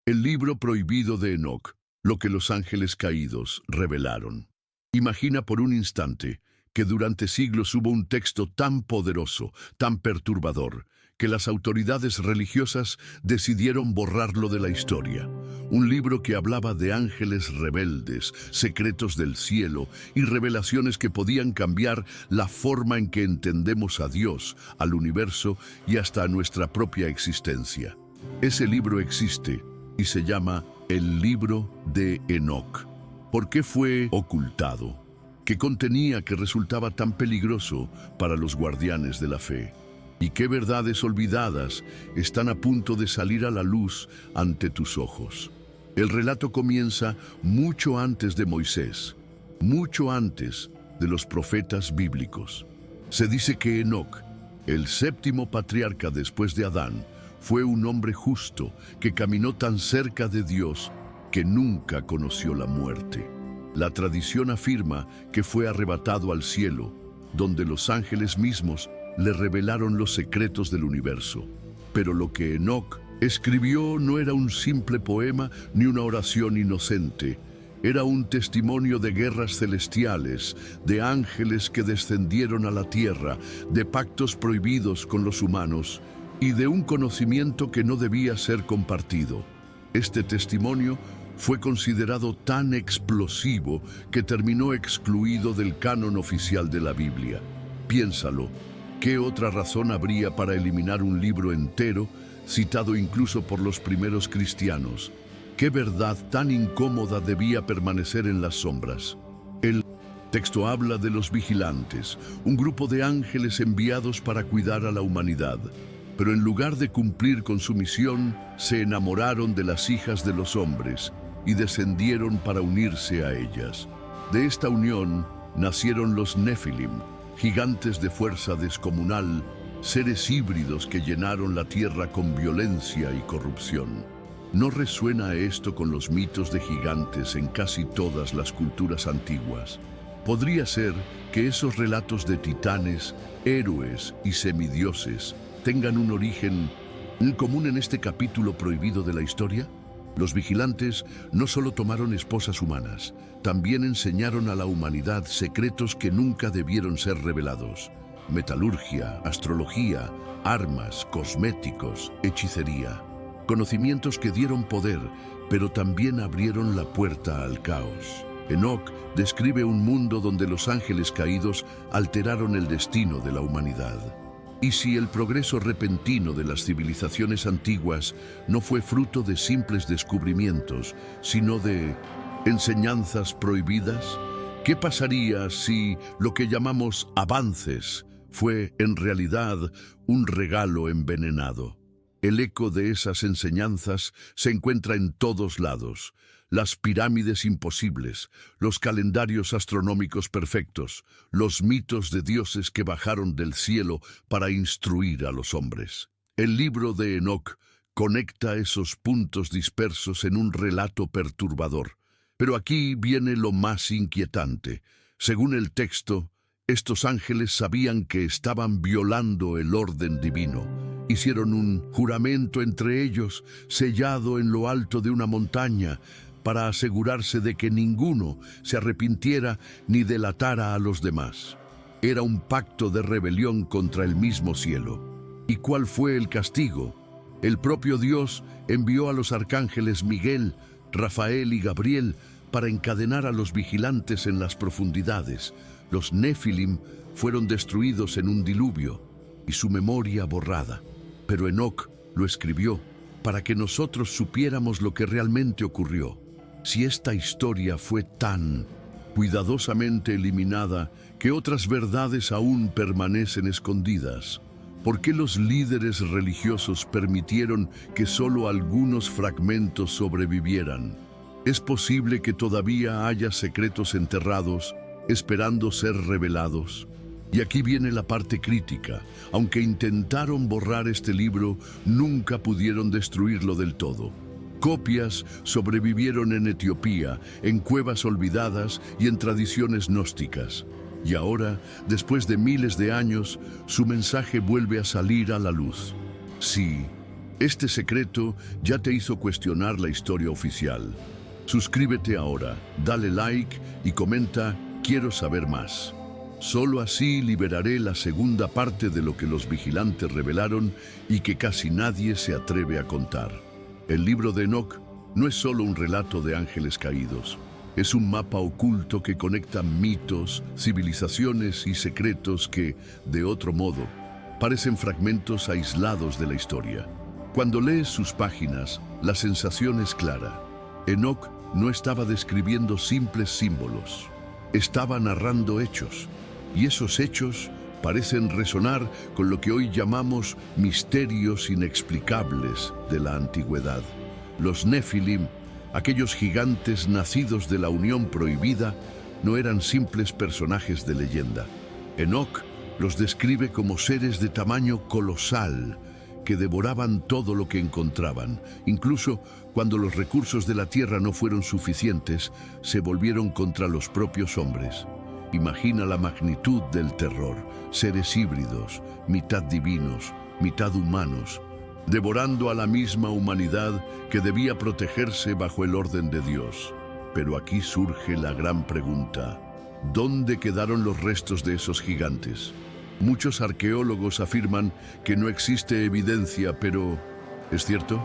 El libro prohibido de Enoc, lo que los ángeles caídos revelaron. Imagina por un instante que durante siglos hubo un texto tan poderoso, tan perturbador, que las autoridades religiosas decidieron borrarlo de la historia. Un libro que hablaba de ángeles rebeldes, secretos del cielo y revelaciones que podían cambiar la forma en que entendemos a Dios, al universo y hasta a nuestra propia existencia. Ese libro existe y se llama el libro de Enoc. ¿Por qué fue ocultado? ¿Qué contenía que resultaba tan peligroso para los guardianes de la fe? ¿Y qué verdades olvidadas están a punto de salir a la luz ante tus ojos? El relato comienza mucho antes de Moisés, mucho antes de los profetas bíblicos. Se dice que Enoc, el séptimo patriarca después de Adán, fue un hombre justo que caminó tan cerca de Dios que nunca conoció la muerte. La tradición afirma que fue arrebatado al cielo, donde los ángeles mismos le revelaron los secretos del universo. Pero lo que Enoc escribió no era un simple poema ni una oración inocente. Era un testimonio de guerras celestiales, de ángeles que descendieron a la tierra, de pactos prohibidos con los humanos y de un conocimiento que no debía ser compartido. Este testimonio fue considerado tan explosivo que terminó excluido del canon oficial de la Biblia. Piénsalo, ¿qué otra razón habría para eliminar un libro entero, citado incluso por los primeros cristianos? ¿Qué verdad tan incómoda debía permanecer en las sombras? El texto habla de los vigilantes, un grupo de ángeles enviados para cuidar a la humanidad. Pero en lugar de cumplir con su misión, se enamoraron de las hijas de los hombres y descendieron para unirse a ellas. De esta unión nacieron los Nefilim, gigantes de fuerza descomunal, seres híbridos que llenaron la tierra con violencia y corrupción. ¿No resuena esto con los mitos de gigantes en casi todas las culturas antiguas? Podría ser que esos relatos de titanes, héroes y semidioses tengan un origen común en este capítulo prohibido de la historia. Los vigilantes no solo tomaron esposas humanas, también enseñaron a la humanidad secretos que nunca debieron ser revelados. Metalurgia, astrología, armas, cosméticos, hechicería. Conocimientos que dieron poder, pero también abrieron la puerta al caos. Enoc describe un mundo donde los ángeles caídos alteraron el destino de la humanidad. ¿Y si el progreso repentino de las civilizaciones antiguas no fue fruto de simples descubrimientos, sino de enseñanzas prohibidas? ¿Qué pasaría si lo que llamamos avances fue en realidad un regalo envenenado? El eco de esas enseñanzas se encuentra en todos lados. Las pirámides imposibles, los calendarios astronómicos perfectos, los mitos de dioses que bajaron del cielo para instruir a los hombres. El libro de Enoc conecta esos puntos dispersos en un relato perturbador. Pero aquí viene lo más inquietante. Según el texto, estos ángeles sabían que estaban violando el orden divino. Hicieron un juramento entre ellos, sellado en lo alto de una montaña, para asegurarse de que ninguno se arrepintiera ni delatara a los demás. Era un pacto de rebelión contra el mismo cielo. ¿Y cuál fue el castigo? El propio Dios envió a los arcángeles Miguel, Rafael y Gabriel para encadenar a los vigilantes en las profundidades. Los Nefilim fueron destruidos en un diluvio y su memoria borrada. Pero Enoc lo escribió para que nosotros supiéramos lo que realmente ocurrió. Si esta historia fue tan cuidadosamente eliminada que otras verdades aún permanecen escondidas, ¿por qué los líderes religiosos permitieron que solo algunos fragmentos sobrevivieran? ¿Es posible que todavía haya secretos enterrados, esperando ser revelados? Y aquí viene la parte crítica. Aunque intentaron borrar este libro, nunca pudieron destruirlo del todo. Copias sobrevivieron en Etiopía, en cuevas olvidadas y en tradiciones gnósticas. Y ahora, después de miles de años, su mensaje vuelve a salir a la luz. Sí, Este secreto ya te hizo cuestionar la historia oficial. Suscríbete ahora, dale like y comenta "Quiero saber más". Solo así liberaré la segunda parte de lo que los vigilantes revelaron y que casi nadie se atreve a contar. El libro de Enoc no es solo un relato de ángeles caídos. Es un mapa oculto que conecta mitos, civilizaciones y secretos que, de otro modo, parecen fragmentos aislados de la historia. Cuando lees sus páginas, la sensación es clara. Enoc no estaba describiendo simples símbolos, estaba narrando hechos, y esos hechos parecen resonar con lo que hoy llamamos misterios inexplicables de la antigüedad. Los Nefilim, aquellos gigantes nacidos de la unión prohibida, no eran simples personajes de leyenda. Enoc los describe como seres de tamaño colosal, que devoraban todo lo que encontraban. Incluso cuando los recursos de la tierra no fueron suficientes, se volvieron contra los propios hombres. Imagina la magnitud del terror: seres híbridos, mitad divinos, mitad humanos, devorando a la misma humanidad que debía protegerse bajo el orden de Dios. Pero aquí surge la gran pregunta: ¿dónde quedaron los restos de esos gigantes? Muchos arqueólogos afirman que no existe evidencia, pero ¿es cierto?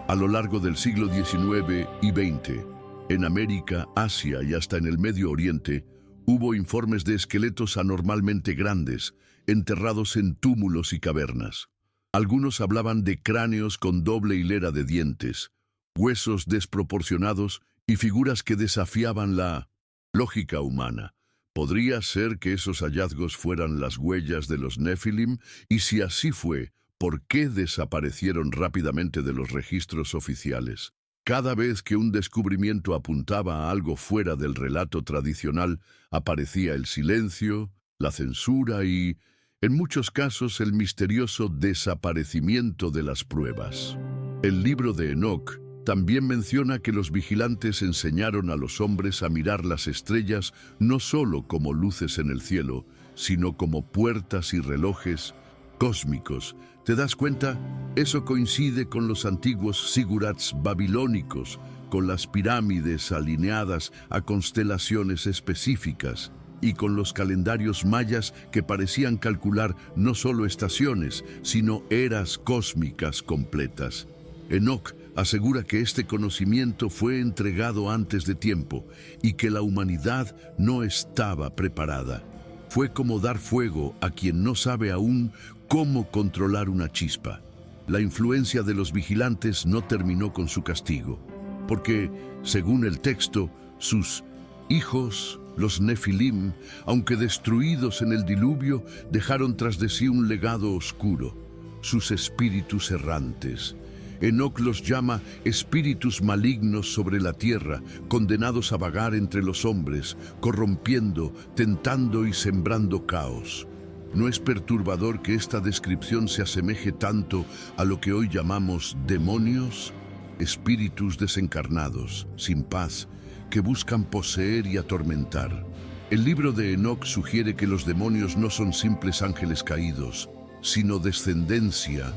A lo largo del siglo XIX y XX, en América, Asia y hasta en el Medio Oriente, hubo informes de esqueletos anormalmente grandes, enterrados en túmulos y cavernas. Algunos hablaban de cráneos con doble hilera de dientes, huesos desproporcionados y figuras que desafiaban la lógica humana. ¿Podría ser que esos hallazgos fueran las huellas de los Nefilim? Y si así fue, ¿por qué desaparecieron rápidamente de los registros oficiales? Cada vez que un descubrimiento apuntaba a algo fuera del relato tradicional, aparecía el silencio, la censura y, en muchos casos, el misterioso desaparecimiento de las pruebas. El libro de Enoc también menciona que los vigilantes enseñaron a los hombres a mirar las estrellas no solo como luces en el cielo, sino como puertas y relojes cósmicos. ¿Te das cuenta? Eso coincide con los antiguos zigurats babilónicos, con las pirámides alineadas a constelaciones específicas, y con los calendarios mayas que parecían calcular no solo estaciones, sino eras cósmicas completas. Enoc asegura que este conocimiento fue entregado antes de tiempo y que la humanidad no estaba preparada. Fue como dar fuego a quien no sabe aún cómo controlar una chispa. La influencia de los vigilantes no terminó con su castigo, porque, según el texto, sus hijos, los Nefilim, aunque destruidos en el diluvio, dejaron tras de sí un legado oscuro: sus espíritus errantes. Enoc los llama espíritus malignos sobre la tierra, condenados a vagar entre los hombres, corrompiendo, tentando y sembrando caos. ¿No es perturbador que esta descripción se asemeje tanto a lo que hoy llamamos demonios? Espíritus desencarnados, sin paz, que buscan poseer y atormentar. El libro de Enoc sugiere que los demonios no son simples ángeles caídos, sino descendencia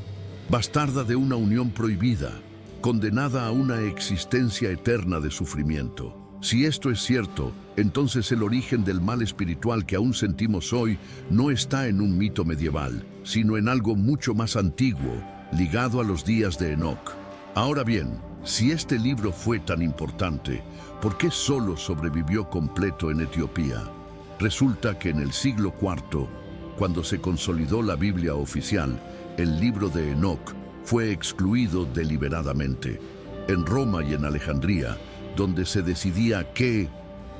bastarda de una unión prohibida, condenada a una existencia eterna de sufrimiento. Si esto es cierto, entonces el origen del mal espiritual que aún sentimos hoy no está en un mito medieval, sino en algo mucho más antiguo, ligado a los días de Enoc. Ahora bien, si este libro fue tan importante, ¿por qué solo sobrevivió completo en Etiopía? Resulta que en el siglo IV, cuando se consolidó la Biblia oficial, el libro de Enoc fue excluido deliberadamente. En Roma y en Alejandría, donde se decidía qué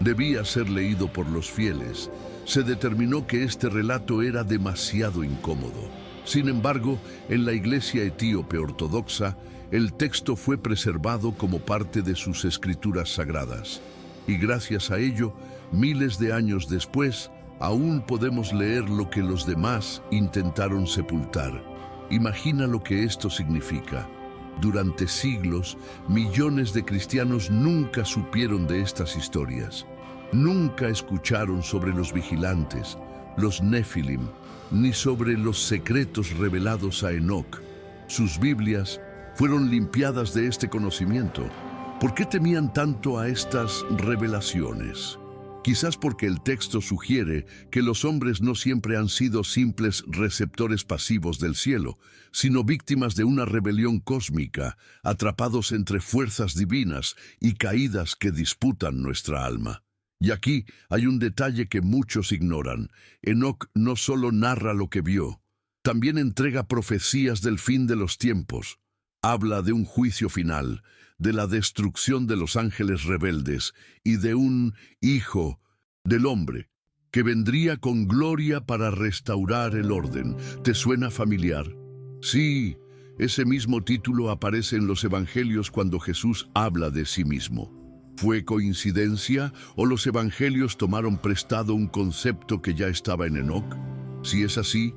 debía ser leído por los fieles, se determinó que este relato era demasiado incómodo. Sin embargo, en la Iglesia etíope ortodoxa, el texto fue preservado como parte de sus escrituras sagradas. Y gracias a ello, miles de años después, aún podemos leer lo que los demás intentaron sepultar. Imagina lo que esto significa. Durante siglos, millones de cristianos nunca supieron de estas historias. Nunca escucharon sobre los vigilantes, los Nefilim, ni sobre los secretos revelados a Enoc. Sus Biblias fueron limpiadas de este conocimiento. ¿Por qué temían tanto a estas revelaciones? Quizás porque el texto sugiere que los hombres no siempre han sido simples receptores pasivos del cielo, sino víctimas de una rebelión cósmica, atrapados entre fuerzas divinas y caídas que disputan nuestra alma. Y aquí hay un detalle que muchos ignoran. Enoc no solo narra lo que vio, también entrega profecías del fin de los tiempos. Habla de un juicio final, de la destrucción de los ángeles rebeldes y de un hijo del hombre que vendría con gloria para restaurar el orden. ¿Te suena familiar? Sí, ese mismo título aparece en los evangelios cuando Jesús habla de sí mismo. ¿Fue coincidencia o los evangelios tomaron prestado un concepto que ya estaba en Enoc? Si es así,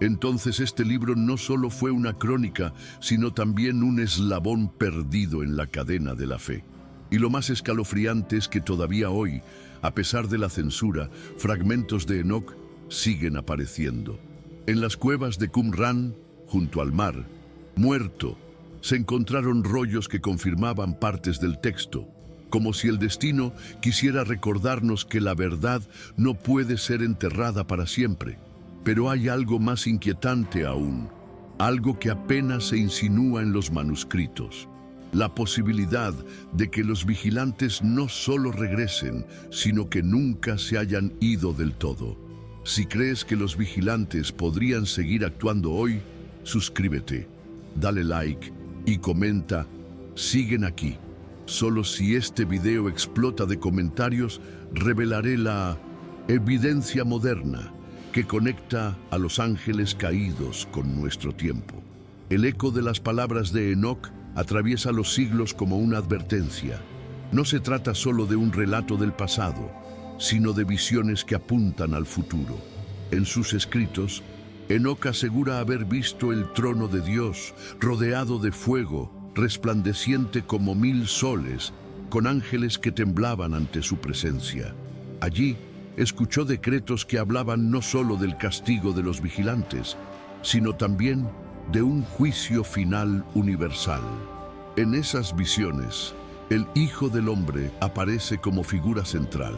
entonces este libro no solo fue una crónica, sino también un eslabón perdido en la cadena de la fe. Y lo más escalofriante es que todavía hoy, a pesar de la censura, fragmentos de Enoc siguen apareciendo. En las cuevas de Qumran, junto al mar, muerto, se encontraron rollos que confirmaban partes del texto, como si el destino quisiera recordarnos que la verdad no puede ser enterrada para siempre. Pero hay algo más inquietante aún, algo que apenas se insinúa en los manuscritos. La posibilidad de que los vigilantes no solo regresen, sino que nunca se hayan ido del todo. Si crees que los vigilantes podrían seguir actuando hoy, suscríbete, dale like y comenta, siguen aquí. Solo si este video explota de comentarios, revelaré la evidencia moderna que conecta a los ángeles caídos con nuestro tiempo. El eco de las palabras de Enoc atraviesa los siglos como una advertencia. No se trata solo de un relato del pasado, sino de visiones que apuntan al futuro. En sus escritos, Enoc asegura haber visto el trono de Dios, rodeado de fuego, resplandeciente como 1000 soles, con ángeles que temblaban ante su presencia. Allí, escuchó decretos que hablaban no solo del castigo de los vigilantes, sino también de un juicio final universal. En esas visiones, el Hijo del Hombre aparece como figura central.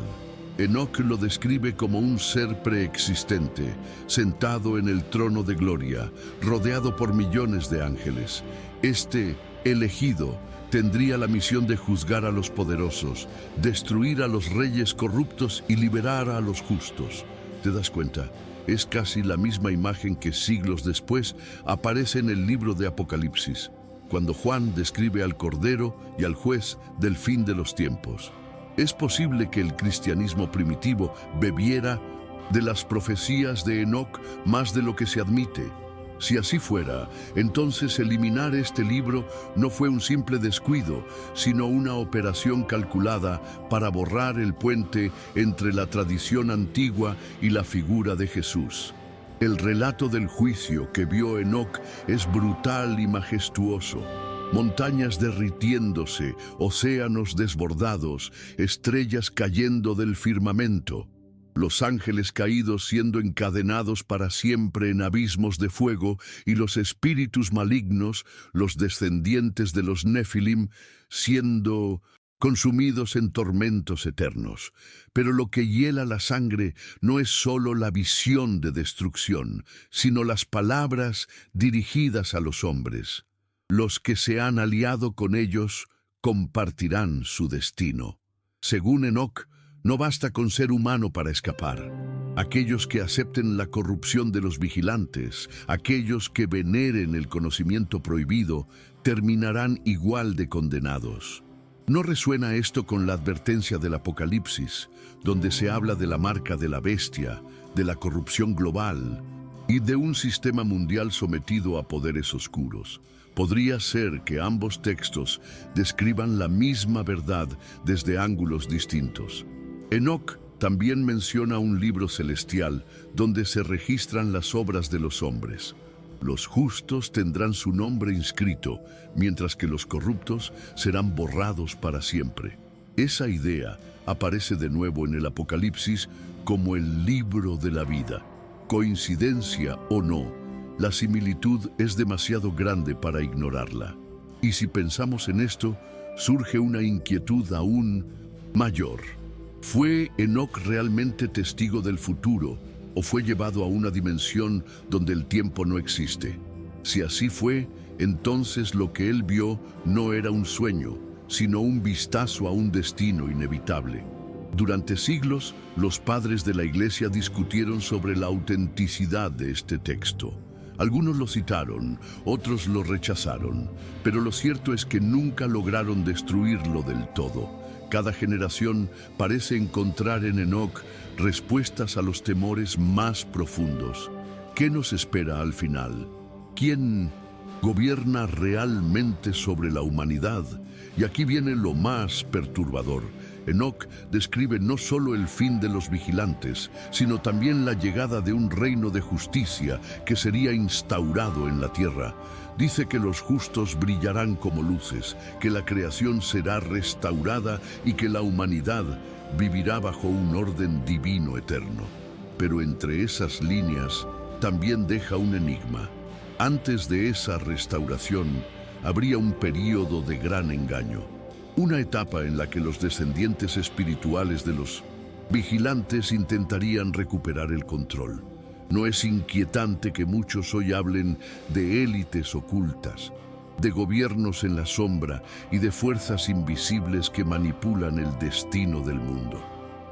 Enoc lo describe como un ser preexistente, sentado en el trono de gloria, rodeado por millones de ángeles. Este elegido tendría la misión de juzgar a los poderosos, destruir a los reyes corruptos y liberar a los justos. ¿Te das cuenta? Es casi la misma imagen que siglos después aparece en el libro de Apocalipsis, cuando Juan describe al Cordero y al juez del fin de los tiempos. Es posible que el cristianismo primitivo bebiera de las profecías de Enoc más de lo que se admite. Si así fuera, entonces eliminar este libro no fue un simple descuido, sino una operación calculada para borrar el puente entre la tradición antigua y la figura de Jesús. El relato del juicio que vio Enoc es brutal y majestuoso. Montañas derritiéndose, océanos desbordados, estrellas cayendo del firmamento. Los ángeles caídos siendo encadenados para siempre en abismos de fuego y los espíritus malignos, los descendientes de los Nefilim, siendo consumidos en tormentos eternos. Pero lo que hiela la sangre no es solo la visión de destrucción, sino las palabras dirigidas a los hombres. Los que se han aliado con ellos compartirán su destino. Según Enoc, no basta con ser humano para escapar. Aquellos que acepten la corrupción de los vigilantes, aquellos que veneren el conocimiento prohibido, terminarán igual de condenados. ¿No resuena esto con la advertencia del Apocalipsis, donde se habla de la marca de la bestia, de la corrupción global y de un sistema mundial sometido a poderes oscuros? Podría ser que ambos textos describan la misma verdad desde ángulos distintos. Enoc también menciona un libro celestial donde se registran las obras de los hombres. Los justos tendrán su nombre inscrito, mientras que los corruptos serán borrados para siempre. Esa idea aparece de nuevo en el Apocalipsis como el libro de la vida. Coincidencia o no, la similitud es demasiado grande para ignorarla. Y si pensamos en esto, surge una inquietud aún mayor. ¿Fue Enoc realmente testigo del futuro o fue llevado a una dimensión donde el tiempo no existe? Si así fue, entonces lo que él vio no era un sueño, sino un vistazo a un destino inevitable. Durante siglos, los padres de la Iglesia discutieron sobre la autenticidad de este texto. Algunos lo citaron, otros lo rechazaron, pero lo cierto es que nunca lograron destruirlo del todo. Cada generación parece encontrar en Enoc respuestas a los temores más profundos. ¿Qué nos espera al final? ¿Quién gobierna realmente sobre la humanidad? Y aquí viene lo más perturbador. Enoc describe no solo el fin de los vigilantes, sino también la llegada de un reino de justicia que sería instaurado en la tierra. Dice que los justos brillarán como luces, que la creación será restaurada y que la humanidad vivirá bajo un orden divino eterno. Pero entre esas líneas también deja un enigma. Antes de esa restauración, habría un período de gran engaño. Una etapa en la que los descendientes espirituales de los vigilantes intentarían recuperar el control. ¿No es inquietante que muchos hoy hablen de élites ocultas, de gobiernos en la sombra y de fuerzas invisibles que manipulan el destino del mundo?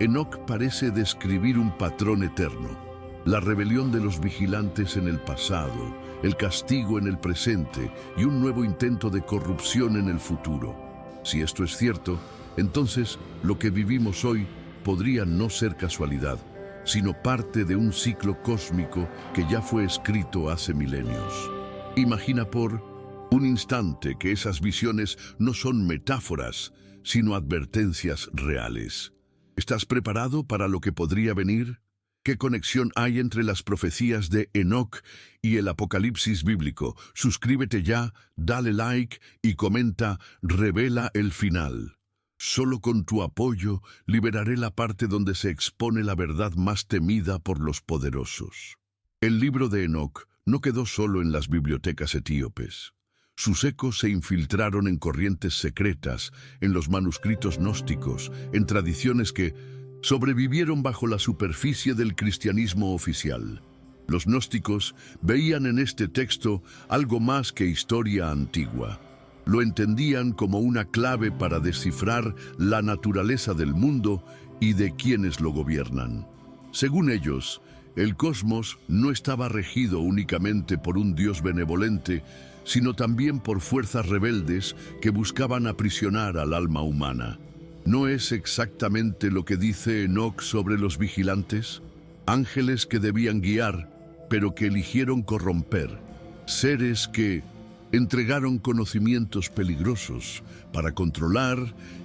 Enoc parece describir un patrón eterno: la rebelión de los vigilantes en el pasado, el castigo en el presente y un nuevo intento de corrupción en el futuro. Si esto es cierto, entonces lo que vivimos hoy podría no ser casualidad, sino parte de un ciclo cósmico que ya fue escrito hace milenios. Imagina por un instante que esas visiones no son metáforas, sino advertencias reales. ¿Estás preparado para lo que podría venir? ¿Qué conexión hay entre las profecías de Enoc y el Apocalipsis bíblico? Suscríbete ya, dale like y comenta "Revela el final". Solo con tu apoyo liberaré la parte donde se expone la verdad más temida por los poderosos. El libro de Enoc no quedó solo en las bibliotecas etíopes. Sus ecos se infiltraron en corrientes secretas, en los manuscritos gnósticos, en tradiciones que sobrevivieron bajo la superficie del cristianismo oficial. Los gnósticos veían en este texto algo más que historia antigua. Lo entendían como una clave para descifrar la naturaleza del mundo y de quienes lo gobiernan. Según ellos, el cosmos no estaba regido únicamente por un Dios benevolente, sino también por fuerzas rebeldes que buscaban aprisionar al alma humana. ¿No es exactamente lo que dice Enoc sobre los vigilantes? Ángeles que debían guiar, pero que eligieron corromper. Seres que entregaron conocimientos peligrosos para controlar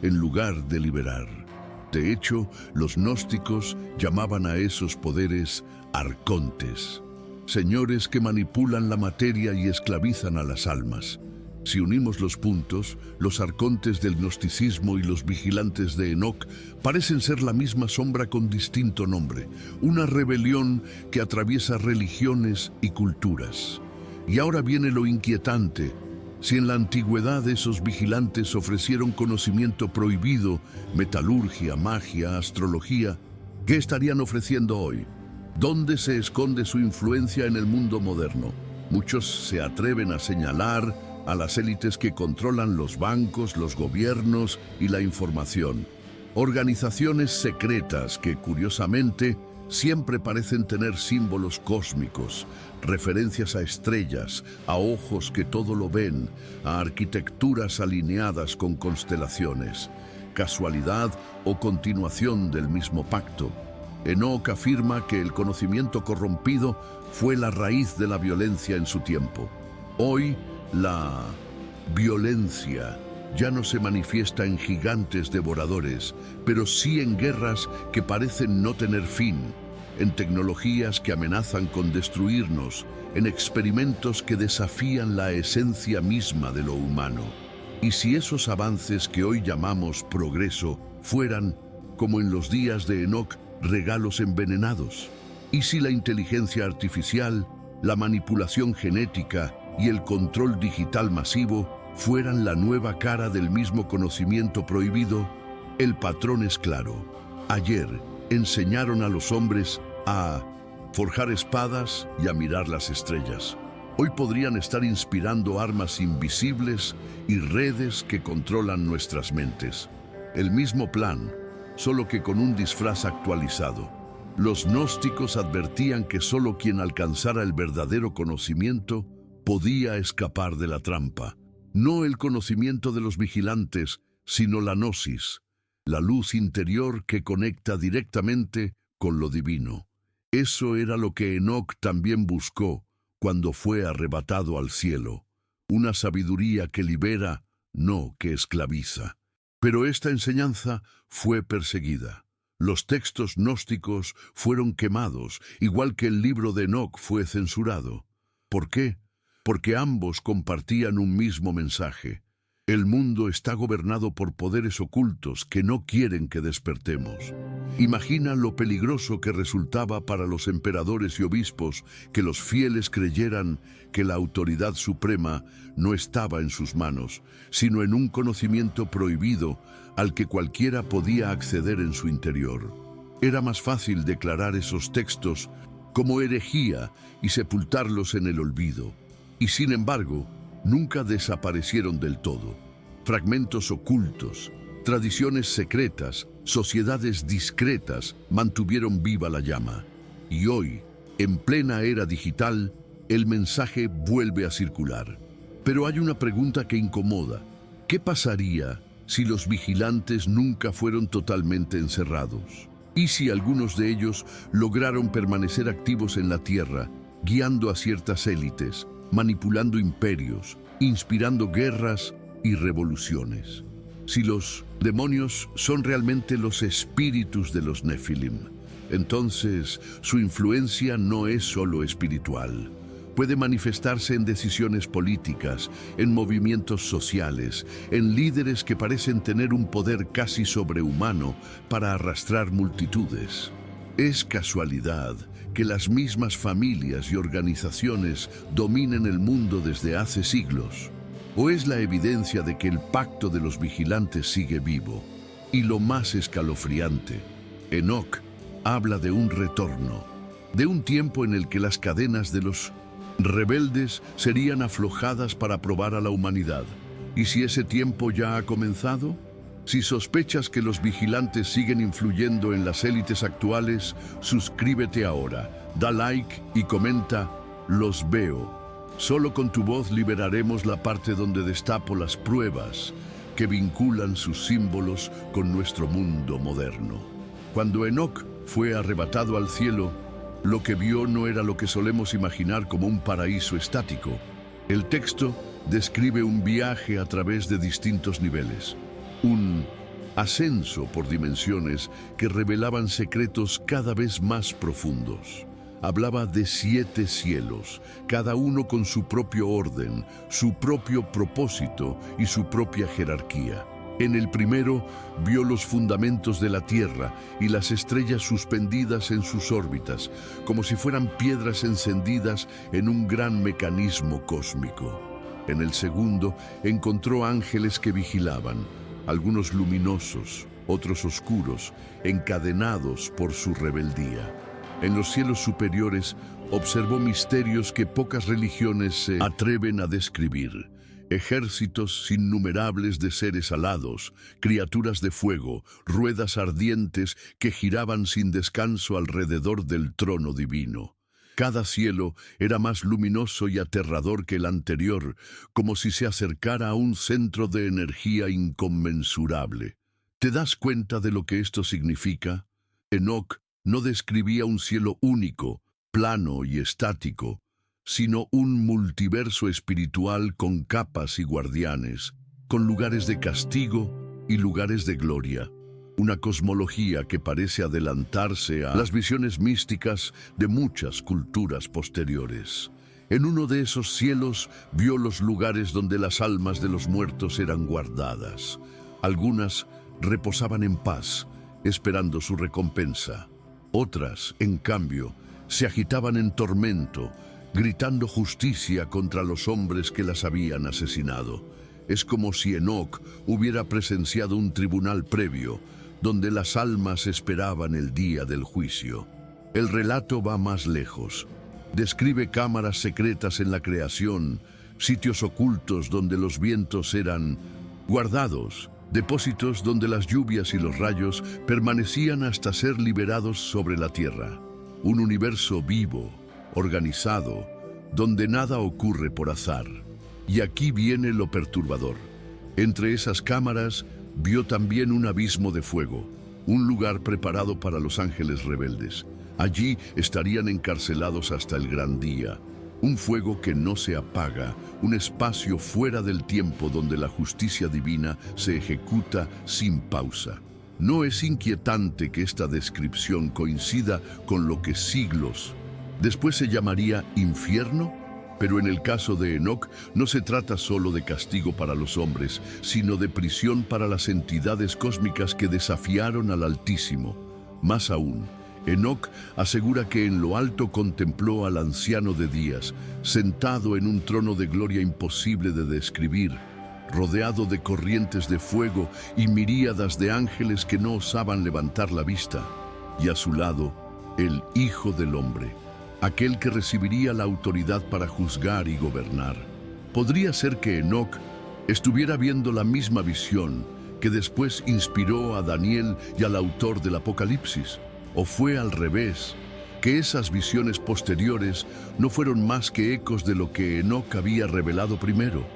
en lugar de liberar. De hecho, los gnósticos llamaban a esos poderes arcontes, señores que manipulan la materia y esclavizan a las almas. Si unimos los puntos, los arcontes del gnosticismo y los vigilantes de Enoc parecen ser la misma sombra con distinto nombre, una rebelión que atraviesa religiones y culturas. Y ahora viene lo inquietante. Si en la antigüedad esos vigilantes ofrecieron conocimiento prohibido, metalurgia, magia, astrología, ¿qué estarían ofreciendo hoy? ¿Dónde se esconde su influencia en el mundo moderno? Muchos se atreven a señalar a las élites que controlan los bancos, los gobiernos y la información. Organizaciones secretas que, curiosamente, siempre parecen tener símbolos cósmicos, referencias a estrellas, a ojos que todo lo ven, a arquitecturas alineadas con constelaciones. ¿Casualidad o continuación del mismo pacto? Enoc afirma que el conocimiento corrompido fue la raíz de la violencia en su tiempo. Hoy, la violencia ya no se manifiesta en gigantes devoradores, pero sí en guerras que parecen no tener fin, en tecnologías que amenazan con destruirnos, en experimentos que desafían la esencia misma de lo humano. Y si esos avances que hoy llamamos progreso fueran, como en los días de Enoc, regalos envenenados, y si la inteligencia artificial, la manipulación genética y el control digital masivo fueran la nueva cara del mismo conocimiento prohibido, el patrón es claro. Ayer enseñaron a los hombres a forjar espadas y a mirar las estrellas. Hoy podrían estar inspirando armas invisibles y redes que controlan nuestras mentes. El mismo plan, solo que con un disfraz actualizado. Los gnósticos advertían que solo quien alcanzara el verdadero conocimiento podía escapar de la trampa. No el conocimiento de los vigilantes, sino la gnosis, la luz interior que conecta directamente con lo divino. Eso era lo que Enoc también buscó cuando fue arrebatado al cielo. Una sabiduría que libera, no que esclaviza. Pero esta enseñanza fue perseguida. Los textos gnósticos fueron quemados, igual que el libro de Enoc fue censurado. ¿Por qué? Porque ambos compartían un mismo mensaje. El mundo está gobernado por poderes ocultos que no quieren que despertemos. Imagina lo peligroso que resultaba para los emperadores y obispos que los fieles creyeran que la autoridad suprema no estaba en sus manos, sino en un conocimiento prohibido al que cualquiera podía acceder en su interior. Era más fácil declarar esos textos como herejía y sepultarlos en el olvido. Y sin embargo, nunca desaparecieron del todo. Fragmentos ocultos, tradiciones secretas, sociedades discretas mantuvieron viva la llama. Y hoy, en plena era digital, el mensaje vuelve a circular. Pero hay una pregunta que incomoda. ¿Qué pasaría si los vigilantes nunca fueron totalmente encerrados? ¿Y si algunos de ellos lograron permanecer activos en la Tierra, guiando a ciertas élites, manipulando imperios, inspirando guerras y revoluciones? Si los demonios son realmente los espíritus de los Nefilim, entonces su influencia no es solo espiritual. Puede manifestarse en decisiones políticas, en movimientos sociales, en líderes que parecen tener un poder casi sobrehumano para arrastrar multitudes. Es casualidad que las mismas familias y organizaciones dominen el mundo desde hace siglos. ¿O es la evidencia de que el pacto de los vigilantes sigue vivo? Y lo más escalofriante, Enoc habla de un retorno, de un tiempo en el que las cadenas de los rebeldes serían aflojadas para probar a la humanidad. ¿Y si ese tiempo ya ha comenzado? Si sospechas que los vigilantes siguen influyendo en las élites actuales, suscríbete ahora, da like y comenta, los veo. Solo con tu voz liberaremos la parte donde destapo las pruebas que vinculan sus símbolos con nuestro mundo moderno. Cuando Enoc fue arrebatado al cielo, lo que vio no era lo que solemos imaginar como un paraíso estático. El texto describe un viaje a través de distintos niveles, un ascenso por dimensiones que revelaban secretos cada vez más profundos. Hablaba de 7 cielos, cada uno con su propio orden, su propio propósito y su propia jerarquía. En el primero vio los fundamentos de la Tierra y las estrellas suspendidas en sus órbitas, como si fueran piedras encendidas en un gran mecanismo cósmico. En el segundo encontró ángeles que vigilaban, algunos luminosos, otros oscuros, encadenados por su rebeldía. En los cielos superiores observó misterios que pocas religiones se atreven a describir. Ejércitos innumerables de seres alados, criaturas de fuego, ruedas ardientes que giraban sin descanso alrededor del trono divino. Cada cielo era más luminoso y aterrador que el anterior, como si se acercara a un centro de energía inconmensurable. ¿Te das cuenta de lo que esto significa? Enoc no describía un cielo único, plano y estático, sino un multiverso espiritual con capas y guardianes, con lugares de castigo y lugares de gloria. Una cosmología que parece adelantarse a las visiones místicas de muchas culturas posteriores. En uno de esos cielos vio los lugares donde las almas de los muertos eran guardadas. Algunas reposaban en paz, esperando su recompensa. Otras, en cambio, se agitaban en tormento, gritando justicia contra los hombres que las habían asesinado. Es como si Enoc hubiera presenciado un tribunal previo, donde las almas esperaban el día del juicio. El relato va más lejos. Describe cámaras secretas en la creación, sitios ocultos donde los vientos eran guardados, depósitos donde las lluvias y los rayos permanecían hasta ser liberados sobre la tierra. Un universo vivo, organizado, donde nada ocurre por azar. Y aquí viene lo perturbador. Entre esas cámaras vio también un abismo de fuego, un lugar preparado para los ángeles rebeldes. Allí estarían encarcelados hasta el gran día. Un fuego que no se apaga, un espacio fuera del tiempo donde la justicia divina se ejecuta sin pausa. ¿No es inquietante que esta descripción coincida con lo que siglos después se llamaría infierno? Pero en el caso de Enoc no se trata solo de castigo para los hombres, sino de prisión para las entidades cósmicas que desafiaron al Altísimo. Más aún, Enoc asegura que en lo alto contempló al anciano de días, sentado en un trono de gloria imposible de describir, rodeado de corrientes de fuego y miríadas de ángeles que no osaban levantar la vista, y a su lado, el Hijo del Hombre, aquel que recibiría la autoridad para juzgar y gobernar. Podría ser que Enoc estuviera viendo la misma visión que después inspiró a Daniel y al autor del Apocalipsis. ¿O fue al revés, que esas visiones posteriores no fueron más que ecos de lo que Enoc había revelado primero?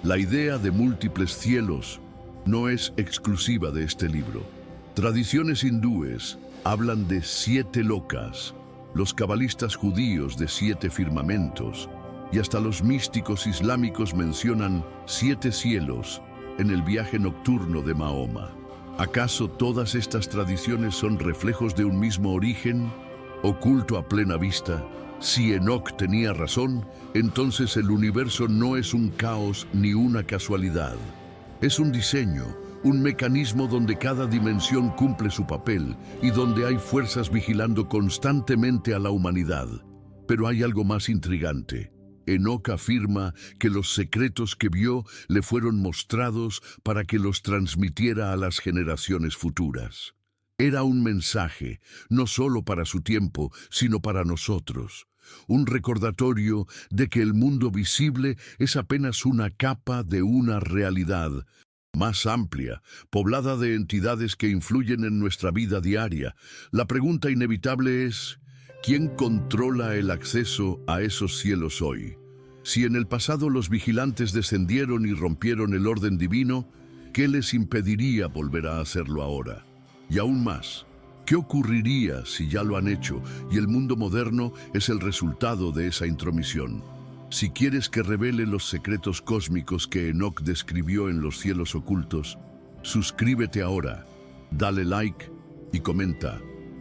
La idea de múltiples cielos no es exclusiva de este libro. Tradiciones hindúes hablan de 7 locas, los cabalistas judíos de 7 firmamentos, y hasta los místicos islámicos mencionan 7 cielos en el viaje nocturno de Mahoma. ¿Acaso todas estas tradiciones son reflejos de un mismo origen, oculto a plena vista? Si Enoc tenía razón, entonces el universo no es un caos ni una casualidad. Es un diseño, un mecanismo donde cada dimensión cumple su papel y donde hay fuerzas vigilando constantemente a la humanidad. Pero hay algo más intrigante. Enoc afirma que los secretos que vio le fueron mostrados para que los transmitiera a las generaciones futuras. Era un mensaje, no solo para su tiempo, sino para nosotros. Un recordatorio de que el mundo visible es apenas una capa de una realidad más amplia, poblada de entidades que influyen en nuestra vida diaria. La pregunta inevitable es: ¿quién controla el acceso a esos cielos hoy? Si en el pasado los vigilantes descendieron y rompieron el orden divino, ¿qué les impediría volver a hacerlo ahora? Y aún más, ¿qué ocurriría si ya lo han hecho y el mundo moderno es el resultado de esa intromisión? Si quieres que revele los secretos cósmicos que Enoc describió en los cielos ocultos, suscríbete ahora, dale like y comenta: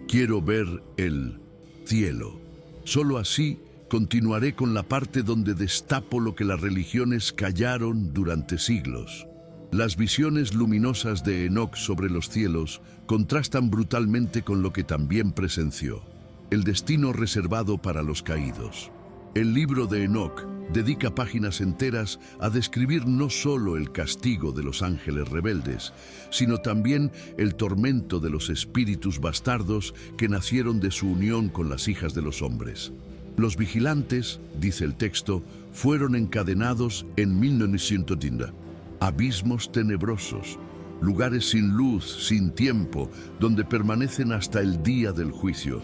quiero ver el cielo. Solo así continuaré con la parte donde destapo lo que las religiones callaron durante siglos. Las visiones luminosas de Enoc sobre los cielos contrastan brutalmente con lo que también presenció: el destino reservado para los caídos. El libro de Enoc dedica páginas enteras a describir no solo el castigo de los ángeles rebeldes, sino también el tormento de los espíritus bastardos que nacieron de su unión con las hijas de los hombres. Los vigilantes, dice el texto, fueron encadenados en 1910. Abismos tenebrosos, lugares sin luz, sin tiempo, donde permanecen hasta el día del juicio.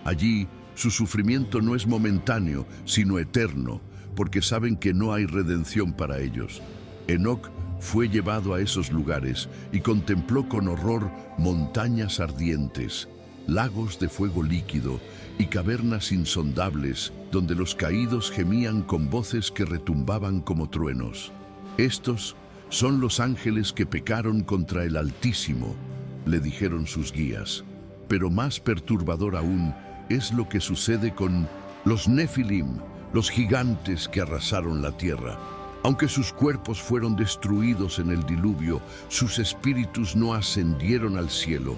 Allí, su sufrimiento no es momentáneo, sino eterno, porque saben que no hay redención para ellos. Enoc fue llevado a esos lugares y contempló con horror montañas ardientes, lagos de fuego líquido y cavernas insondables donde los caídos gemían con voces que retumbaban como truenos. Estos son los ángeles que pecaron contra el Altísimo, le dijeron sus guías. Pero más perturbador aún es lo que sucede con los Nefilim, los gigantes que arrasaron la tierra. Aunque sus cuerpos fueron destruidos en el diluvio, sus espíritus no ascendieron al cielo.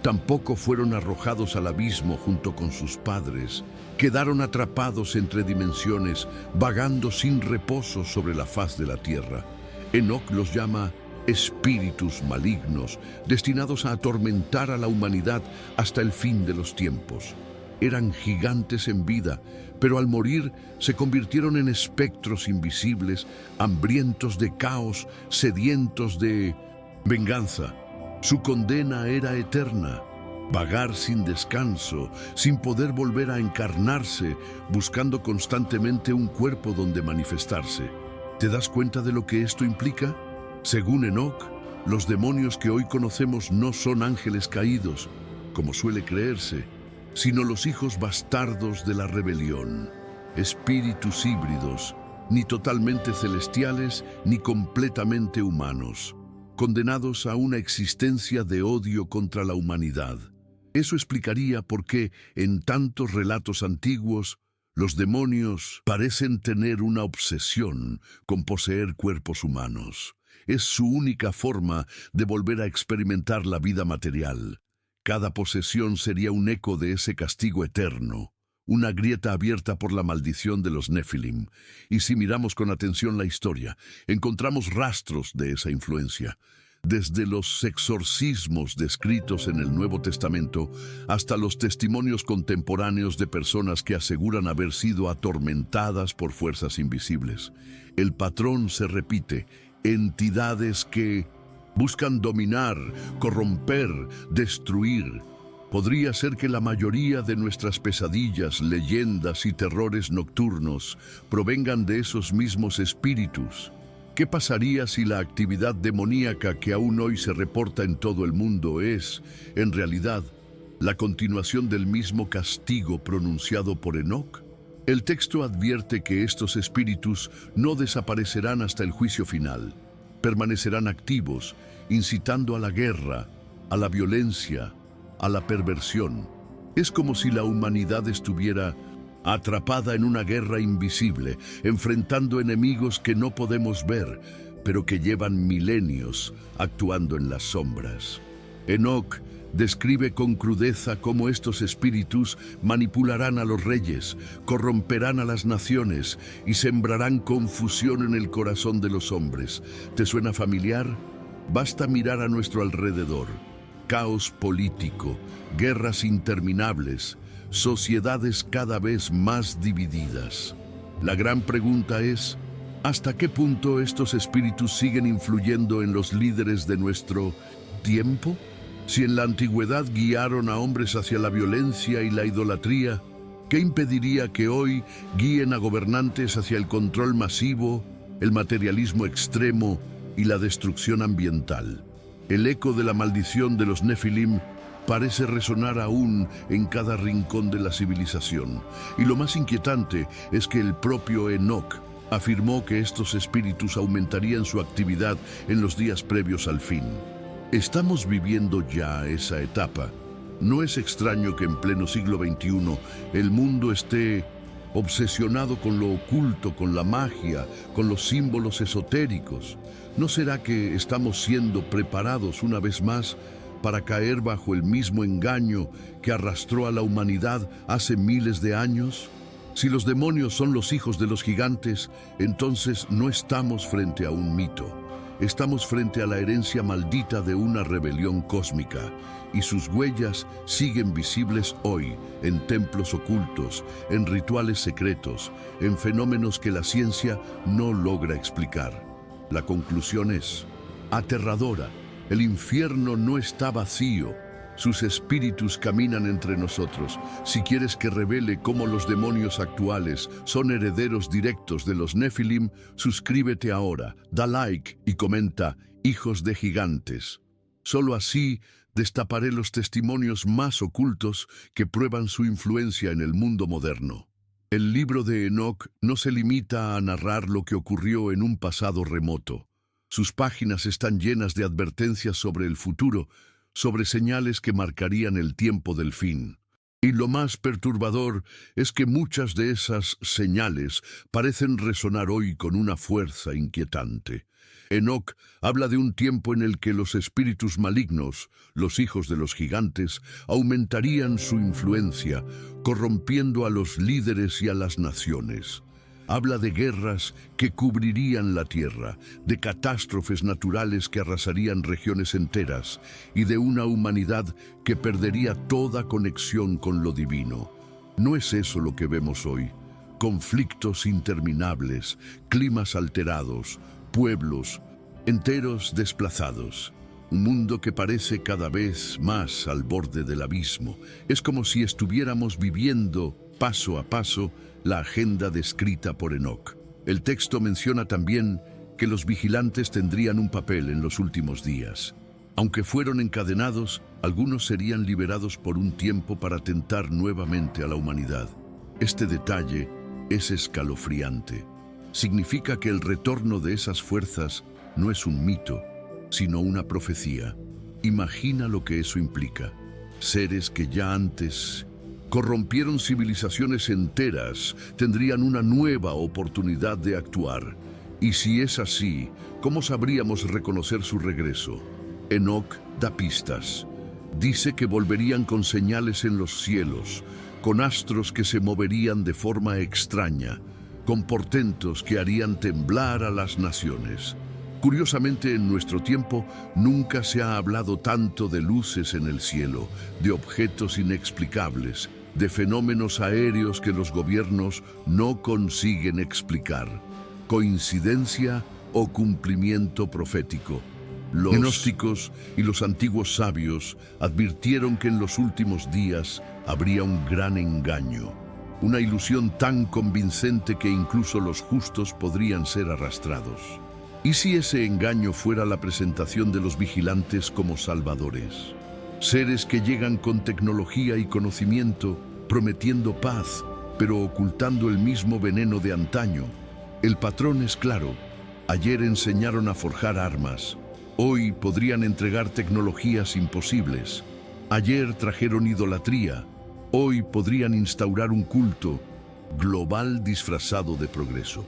Tampoco fueron arrojados al abismo junto con sus padres. Quedaron atrapados entre dimensiones, vagando sin reposo sobre la faz de la tierra. Enoc los llama espíritus malignos, destinados a atormentar a la humanidad hasta el fin de los tiempos. Eran gigantes en vida, pero al morir se convirtieron en espectros invisibles, hambrientos de caos, sedientos de venganza. Su condena era eterna: vagar sin descanso, sin poder volver a encarnarse, buscando constantemente un cuerpo donde manifestarse. ¿Te das cuenta de lo que esto implica? Según Enoc, los demonios que hoy conocemos no son ángeles caídos, como suele creerse, sino los hijos bastardos de la rebelión, espíritus híbridos, ni totalmente celestiales ni completamente humanos, condenados a una existencia de odio contra la humanidad. Eso explicaría por qué, en tantos relatos antiguos, los demonios parecen tener una obsesión con poseer cuerpos humanos. Es su única forma de volver a experimentar la vida material. Cada posesión sería un eco de ese castigo eterno, una grieta abierta por la maldición de los Nefilim. Y si miramos con atención la historia, encontramos rastros de esa influencia. Desde los exorcismos descritos en el Nuevo Testamento hasta los testimonios contemporáneos de personas que aseguran haber sido atormentadas por fuerzas invisibles. El patrón se repite: entidades que buscan dominar, corromper, destruir. Podría ser que la mayoría de nuestras pesadillas, leyendas y terrores nocturnos provengan de esos mismos espíritus. ¿Qué pasaría si la actividad demoníaca que aún hoy se reporta en todo el mundo es, en realidad, la continuación del mismo castigo pronunciado por Enoc? El texto advierte que estos espíritus no desaparecerán hasta el juicio final. Permanecerán activos, incitando a la guerra, a la violencia, a la perversión. Es como si la humanidad estuviera atrapada en una guerra invisible, enfrentando enemigos que no podemos ver, pero que llevan milenios actuando en las sombras. Enoc describe con crudeza cómo estos espíritus manipularán a los reyes, corromperán a las naciones y sembrarán confusión en el corazón de los hombres. ¿Te suena familiar? Basta mirar a nuestro alrededor. Caos político, guerras interminables, sociedades cada vez más divididas. La gran pregunta es: ¿hasta qué punto estos espíritus siguen influyendo en los líderes de nuestro tiempo? Si en la antigüedad guiaron a hombres hacia la violencia y la idolatría, ¿qué impediría que hoy guíen a gobernantes hacia el control masivo, el materialismo extremo y la destrucción ambiental? El eco de la maldición de los Nefilim parece resonar aún en cada rincón de la civilización. Y lo más inquietante es que el propio Enoc afirmó que estos espíritus aumentarían su actividad en los días previos al fin. Estamos viviendo ya esa etapa. No es extraño que en pleno siglo XXI el mundo esté obsesionado con lo oculto, con la magia, con los símbolos esotéricos. ¿No será que estamos siendo preparados una vez más para caer bajo el mismo engaño que arrastró a la humanidad hace miles de años? Si los demonios son los hijos de los gigantes, entonces no estamos frente a un mito. Estamos frente a la herencia maldita de una rebelión cósmica, y sus huellas siguen visibles hoy en templos ocultos, en rituales secretos, en fenómenos que la ciencia no logra explicar. La conclusión es aterradora. El infierno no está vacío. Sus espíritus caminan entre nosotros. Si quieres que revele cómo los demonios actuales son herederos directos de los Nefilim, suscríbete ahora, da like y comenta «Hijos de gigantes». Solo así destaparé los testimonios más ocultos que prueban su influencia en el mundo moderno. El libro de Enoc no se limita a narrar lo que ocurrió en un pasado remoto. Sus páginas están llenas de advertencias sobre el futuro, sobre señales que marcarían el tiempo del fin. Y lo más perturbador es que muchas de esas señales parecen resonar hoy con una fuerza inquietante. Enoc habla de un tiempo en el que los espíritus malignos, los hijos de los gigantes, aumentarían su influencia, corrompiendo a los líderes y a las naciones. Habla de guerras que cubrirían la tierra, de catástrofes naturales que arrasarían regiones enteras y de una humanidad que perdería toda conexión con lo divino. ¿No es eso lo que vemos hoy? Conflictos interminables, climas alterados, pueblos enteros desplazados. Un mundo que parece cada vez más al borde del abismo. Es como si estuviéramos viviendo, paso a paso, la agenda descrita por Enoc. El texto menciona también que los vigilantes tendrían un papel en los últimos días. Aunque fueron encadenados, algunos serían liberados por un tiempo para tentar nuevamente a la humanidad. Este detalle es escalofriante. Significa que el retorno de esas fuerzas no es un mito, sino una profecía. Imagina lo que eso implica. Seres que ya antes corrompieron civilizaciones enteras tendrían una nueva oportunidad de actuar. Y si es así, ¿cómo sabríamos reconocer su regreso? Enoc da pistas. Dice que volverían con señales en los cielos, con astros que se moverían de forma extraña, con portentos que harían temblar a las naciones. Curiosamente, en nuestro tiempo nunca se ha hablado tanto de luces en el cielo, de objetos inexplicables, de fenómenos aéreos que los gobiernos no consiguen explicar. ¿Coincidencia o cumplimiento profético? Los gnósticos y los antiguos sabios advirtieron que en los últimos días habría un gran engaño, una ilusión tan convincente que incluso los justos podrían ser arrastrados. ¿Y si ese engaño fuera la presentación de los vigilantes como salvadores? Seres que llegan con tecnología y conocimiento, prometiendo paz, pero ocultando el mismo veneno de antaño. El patrón es claro. Ayer enseñaron a forjar armas. Hoy podrían entregar tecnologías imposibles. Ayer trajeron idolatría. Hoy podrían instaurar un culto global disfrazado de progreso.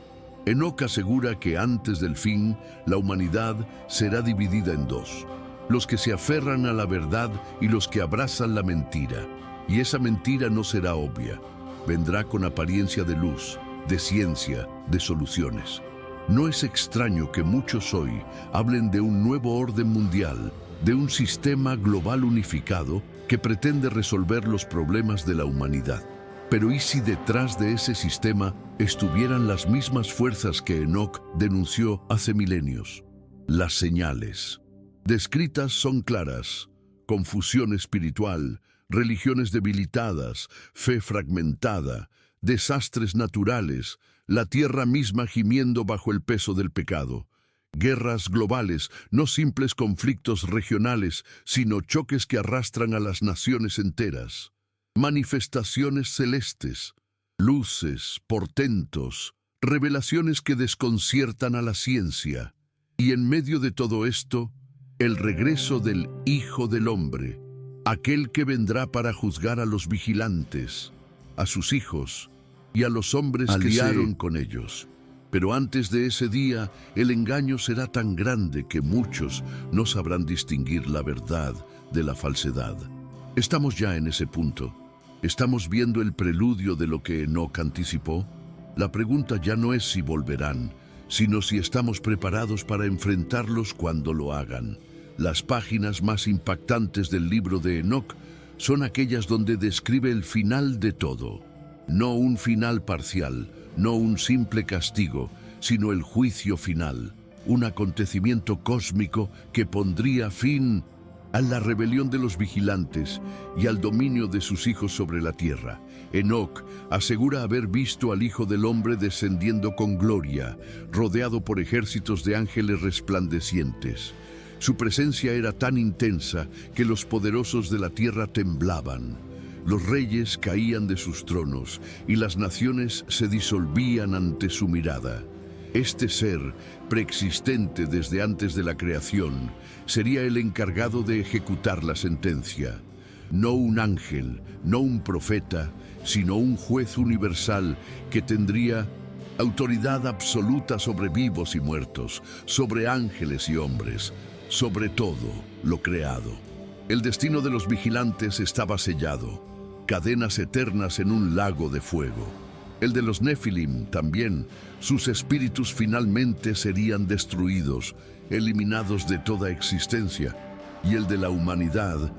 Enoc asegura que antes del fin, la humanidad será dividida en dos: los que se aferran a la verdad y los que abrazan la mentira. Y esa mentira no será obvia. Vendrá con apariencia de luz, de ciencia, de soluciones. No es extraño que muchos hoy hablen de un nuevo orden mundial, de un sistema global unificado que pretende resolver los problemas de la humanidad. Pero ¿y si detrás de ese sistema estuvieran las mismas fuerzas que Enoc denunció hace milenios? Las señales descritas son claras: confusión espiritual, religiones debilitadas, fe fragmentada, desastres naturales, la tierra misma gimiendo bajo el peso del pecado. Guerras globales, no simples conflictos regionales, sino choques que arrastran a las naciones enteras. Manifestaciones celestes, luces, portentos, revelaciones que desconciertan a la ciencia. Y en medio de todo esto, el regreso del Hijo del Hombre, aquel que vendrá para juzgar a los vigilantes, a sus hijos y a los hombres que aliaron con ellos. Pero antes de ese día, el engaño será tan grande que muchos no sabrán distinguir la verdad de la falsedad. Estamos ya en ese punto. ¿Estamos viendo el preludio de lo que Enoc anticipó? La pregunta ya no es si volverán, sino si estamos preparados para enfrentarlos cuando lo hagan. Las páginas más impactantes del libro de Enoc son aquellas donde describe el final de todo. No un final parcial, no un simple castigo, sino el juicio final, un acontecimiento cósmico que pondría fin a la rebelión de los vigilantes y al dominio de sus hijos sobre la tierra. Enoc asegura haber visto al Hijo del Hombre descendiendo con gloria, rodeado por ejércitos de ángeles resplandecientes. Su presencia era tan intensa que los poderosos de la tierra temblaban. Los reyes caían de sus tronos y las naciones se disolvían ante su mirada. Este ser, preexistente desde antes de la creación, sería el encargado de ejecutar la sentencia. No un ángel, no un profeta, sino un juez universal que tendría autoridad absoluta sobre vivos y muertos, sobre ángeles y hombres, sobre todo lo creado. El destino de los vigilantes estaba sellado, cadenas eternas en un lago de fuego. El de los Nefilim también. Sus espíritus finalmente serían destruidos, eliminados de toda existencia. Y el de la humanidad,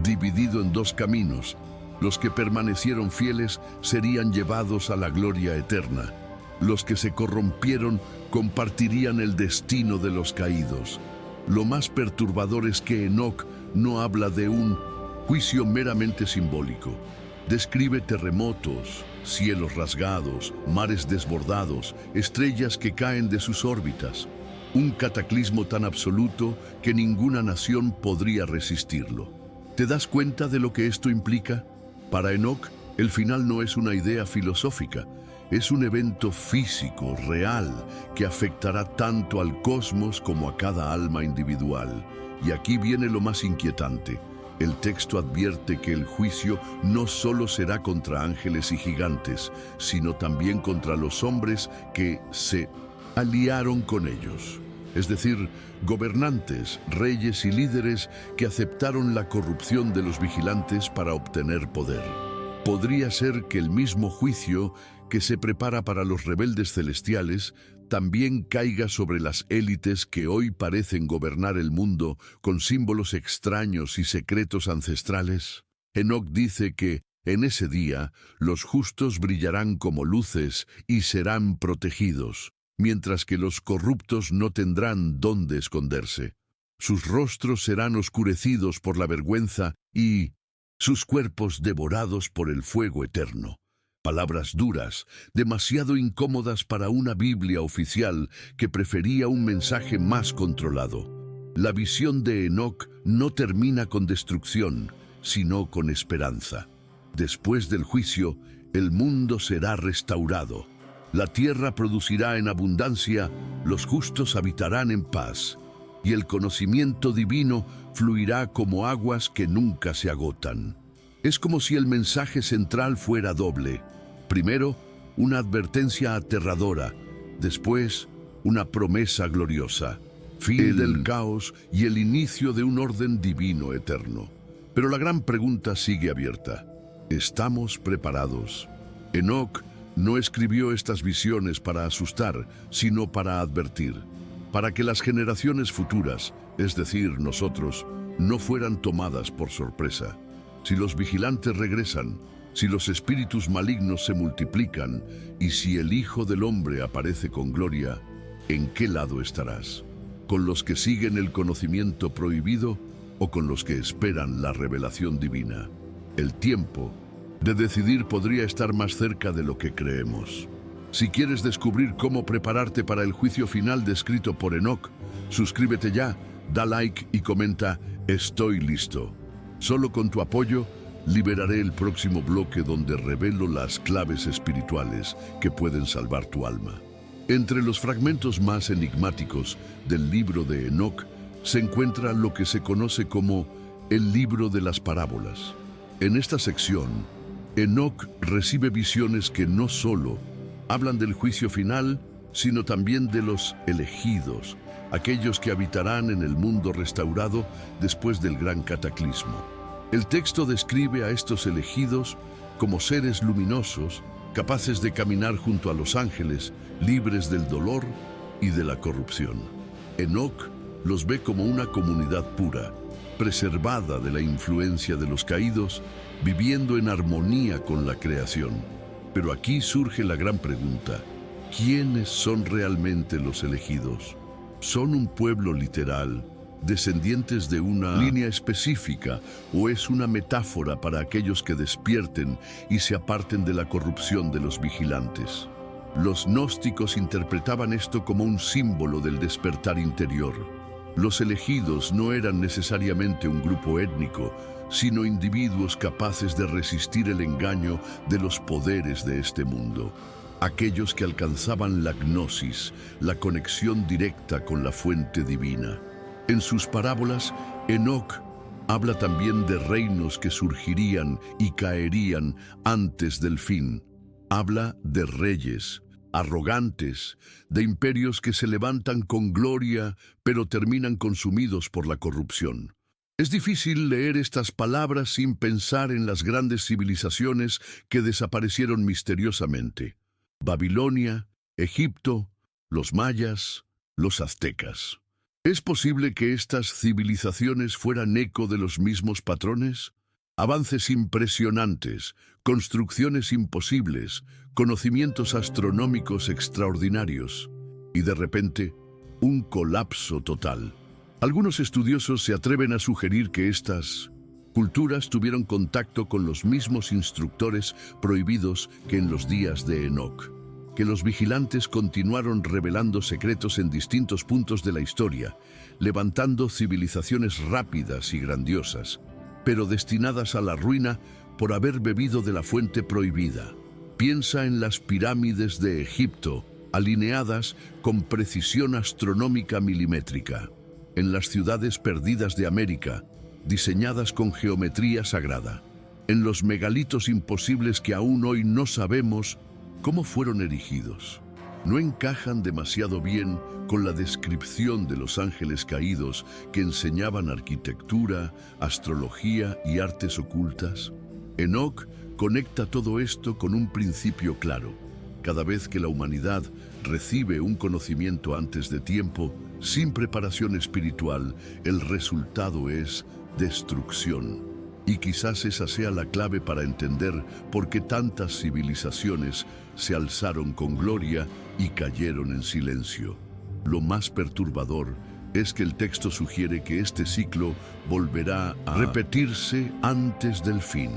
dividido en dos caminos. Los que permanecieron fieles serían llevados a la gloria eterna. Los que se corrompieron compartirían el destino de los caídos. Lo más perturbador es que Enoc no habla de un juicio meramente simbólico. Describe terremotos, cielos rasgados, mares desbordados, estrellas que caen de sus órbitas. Un cataclismo tan absoluto que ninguna nación podría resistirlo. ¿Te das cuenta de lo que esto implica? Para Enoc, el final no es una idea filosófica, es un evento físico, real, que afectará tanto al cosmos como a cada alma individual. Y aquí viene lo más inquietante. El texto advierte que el juicio no solo será contra ángeles y gigantes, sino también contra los hombres que se aliaron con ellos. Es decir, gobernantes, reyes y líderes que aceptaron la corrupción de los vigilantes para obtener poder. Podría ser que el mismo juicio que se prepara para los rebeldes celestiales también caiga sobre las élites que hoy parecen gobernar el mundo con símbolos extraños y secretos ancestrales. Enoc dice que en ese día los justos brillarán como luces y serán protegidos, mientras que los corruptos no tendrán dónde esconderse. Sus rostros serán oscurecidos por la vergüenza y sus cuerpos devorados por el fuego eterno. Palabras duras, demasiado incómodas para una Biblia oficial que prefería un mensaje más controlado. La visión de Enoc no termina con destrucción, sino con esperanza. Después del juicio, el mundo será restaurado. La tierra producirá en abundancia, los justos habitarán en paz, y el conocimiento divino fluirá como aguas que nunca se agotan. Es como si el mensaje central fuera doble. Primero, una advertencia aterradora, después, una promesa gloriosa. Fin del caos y el inicio de un orden divino eterno. Pero la gran pregunta sigue abierta. ¿Estamos preparados? Enoc no escribió estas visiones para asustar, sino para advertir, para que las generaciones futuras, es decir, nosotros, no fueran tomadas por sorpresa. Si los vigilantes regresan, si los espíritus malignos se multiplican y si el Hijo del Hombre aparece con gloria, ¿en qué lado estarás? ¿Con los que siguen el conocimiento prohibido o con los que esperan la revelación divina? El tiempo de decidir podría estar más cerca de lo que creemos. Si quieres descubrir cómo prepararte para el juicio final descrito por Enoc, suscríbete ya, da like y comenta «Estoy listo». Solo con tu apoyo, liberaré el próximo bloque donde revelo las claves espirituales que pueden salvar tu alma. Entre los fragmentos más enigmáticos del libro de Enoc se encuentra lo que se conoce como el libro de las parábolas. En esta sección, Enoc recibe visiones que no solo hablan del juicio final, sino también de los elegidos, aquellos que habitarán en el mundo restaurado después del gran cataclismo. El texto describe a estos elegidos como seres luminosos, capaces de caminar junto a los ángeles, libres del dolor y de la corrupción. Enoc los ve como una comunidad pura, preservada de la influencia de los caídos, viviendo en armonía con la creación. Pero aquí surge la gran pregunta: ¿quiénes son realmente los elegidos? ¿Son un pueblo literal, descendientes de una línea específica, o es una metáfora para aquellos que despierten y se aparten de la corrupción de los vigilantes? Los gnósticos interpretaban esto como un símbolo del despertar interior. Los elegidos no eran necesariamente un grupo étnico, sino individuos capaces de resistir el engaño de los poderes de este mundo. Aquellos que alcanzaban la gnosis, la conexión directa con la fuente divina. En sus parábolas, Enoc habla también de reinos que surgirían y caerían antes del fin. Habla de reyes arrogantes, de imperios que se levantan con gloria, pero terminan consumidos por la corrupción. Es difícil leer estas palabras sin pensar en las grandes civilizaciones que desaparecieron misteriosamente. Babilonia, Egipto, los mayas, los aztecas. ¿Es posible que estas civilizaciones fueran eco de los mismos patrones? Avances impresionantes, construcciones imposibles, conocimientos astronómicos extraordinarios y de repente, un colapso total. Algunos estudiosos se atreven a sugerir que estas culturas tuvieron contacto con los mismos instructores prohibidos que en los días de Enoc, que los vigilantes continuaron revelando secretos en distintos puntos de la historia, levantando civilizaciones rápidas y grandiosas, pero destinadas a la ruina por haber bebido de la fuente prohibida. Piensa en las pirámides de Egipto, alineadas con precisión astronómica milimétrica, en las ciudades perdidas de América, diseñadas con geometría sagrada, en los megalitos imposibles que aún hoy no sabemos cómo fueron erigidos. No encajan demasiado bien con la descripción de los ángeles caídos que enseñaban arquitectura, astrología y artes ocultas. Enoc conecta todo esto con un principio claro. Cada vez que la humanidad recibe un conocimiento antes de tiempo, sin preparación espiritual, el resultado es destrucción. Y quizás esa sea la clave para entender por qué tantas civilizaciones se alzaron con gloria y cayeron en silencio. Lo más perturbador es que el texto sugiere que este ciclo volverá a repetirse antes del fin.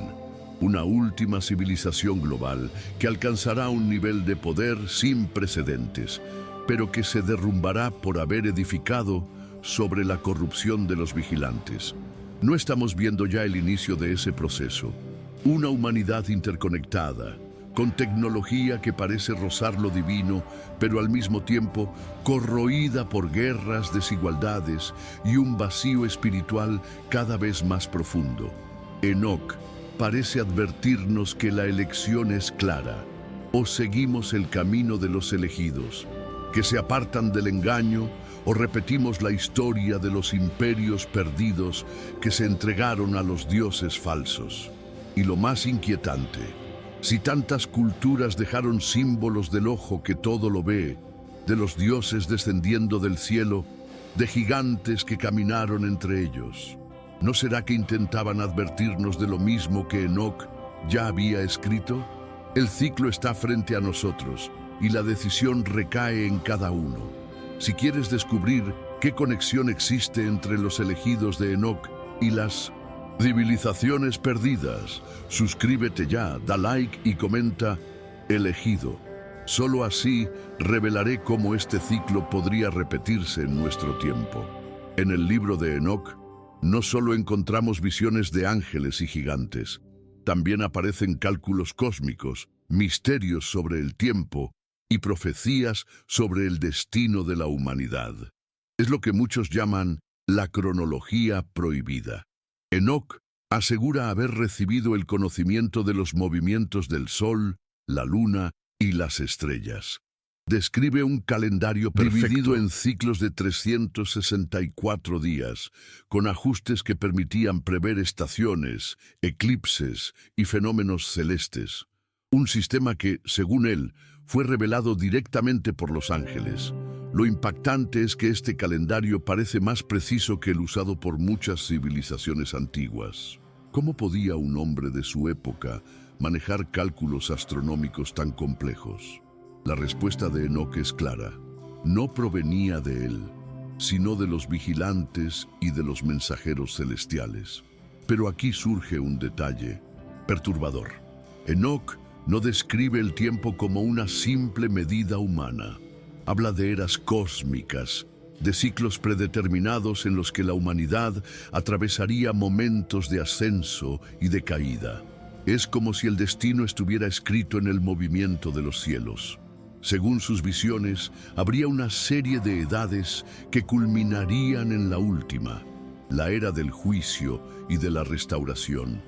Una última civilización global que alcanzará un nivel de poder sin precedentes, pero que se derrumbará por haber edificado sobre la corrupción de los vigilantes. No estamos viendo ya el inicio de ese proceso. Una humanidad interconectada, con tecnología que parece rozar lo divino, pero al mismo tiempo corroída por guerras, desigualdades y un vacío espiritual cada vez más profundo. Enoc parece advertirnos que la elección es clara. O seguimos el camino de los elegidos, que se apartan del engaño, o repetimos la historia de los imperios perdidos que se entregaron a los dioses falsos. Y lo más inquietante, si tantas culturas dejaron símbolos del ojo que todo lo ve, de los dioses descendiendo del cielo, de gigantes que caminaron entre ellos, ¿no será que intentaban advertirnos de lo mismo que Enoc ya había escrito? El ciclo está frente a nosotros y la decisión recae en cada uno. Si quieres descubrir qué conexión existe entre los elegidos de Enoc y las civilizaciones perdidas, suscríbete ya, da like y comenta elegido. Solo así revelaré cómo este ciclo podría repetirse en nuestro tiempo. En el libro de Enoc no solo encontramos visiones de ángeles y gigantes, también aparecen cálculos cósmicos, misterios sobre el tiempo y profecías sobre el destino de la humanidad. Es lo que muchos llaman la cronología prohibida. Enoc asegura haber recibido el conocimiento de los movimientos del Sol, la Luna y las estrellas. Describe un calendario dividido en ciclos de 364 días, con ajustes que permitían prever estaciones, eclipses y fenómenos celestes. Un sistema que, según él, fue revelado directamente por los ángeles. Lo impactante es que este calendario parece más preciso que el usado por muchas civilizaciones antiguas. ¿Cómo podía un hombre de su época manejar cálculos astronómicos tan complejos? La respuesta de Enoc es clara. No provenía de él, sino de los vigilantes y de los mensajeros celestiales. Pero aquí surge un detalle perturbador. Enoc no describe el tiempo como una simple medida humana. Habla de eras cósmicas, de ciclos predeterminados en los que la humanidad atravesaría momentos de ascenso y de caída. Es como si el destino estuviera escrito en el movimiento de los cielos. Según sus visiones, habría una serie de edades que culminarían en la última, la era del juicio y de la restauración.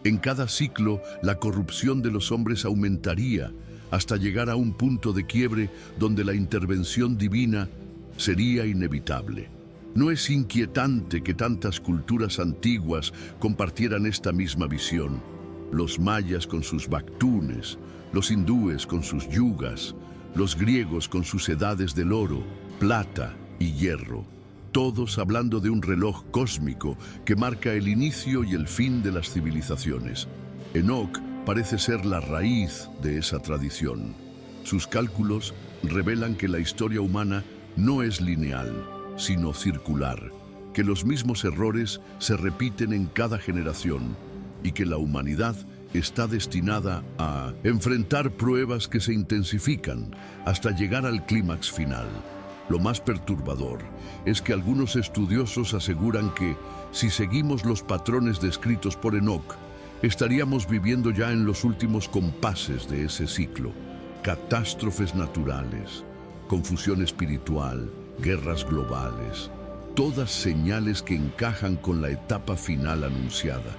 En cada ciclo, la corrupción de los hombres aumentaría hasta llegar a un punto de quiebre donde la intervención divina sería inevitable. ¿No es inquietante que tantas culturas antiguas compartieran esta misma visión? Los mayas con sus bactunes, los hindúes con sus yugas, los griegos con sus edades del oro, plata y hierro, todos hablando de un reloj cósmico que marca el inicio y el fin de las civilizaciones. Enoc parece ser la raíz de esa tradición. Sus cálculos revelan que la historia humana no es lineal, sino circular, que los mismos errores se repiten en cada generación y que la humanidad está destinada a enfrentar pruebas que se intensifican hasta llegar al clímax final. Lo más perturbador es que algunos estudiosos aseguran que, si seguimos los patrones descritos por Enoc, estaríamos viviendo ya en los últimos compases de ese ciclo. Catástrofes naturales, confusión espiritual, guerras globales, todas señales que encajan con la etapa final anunciada.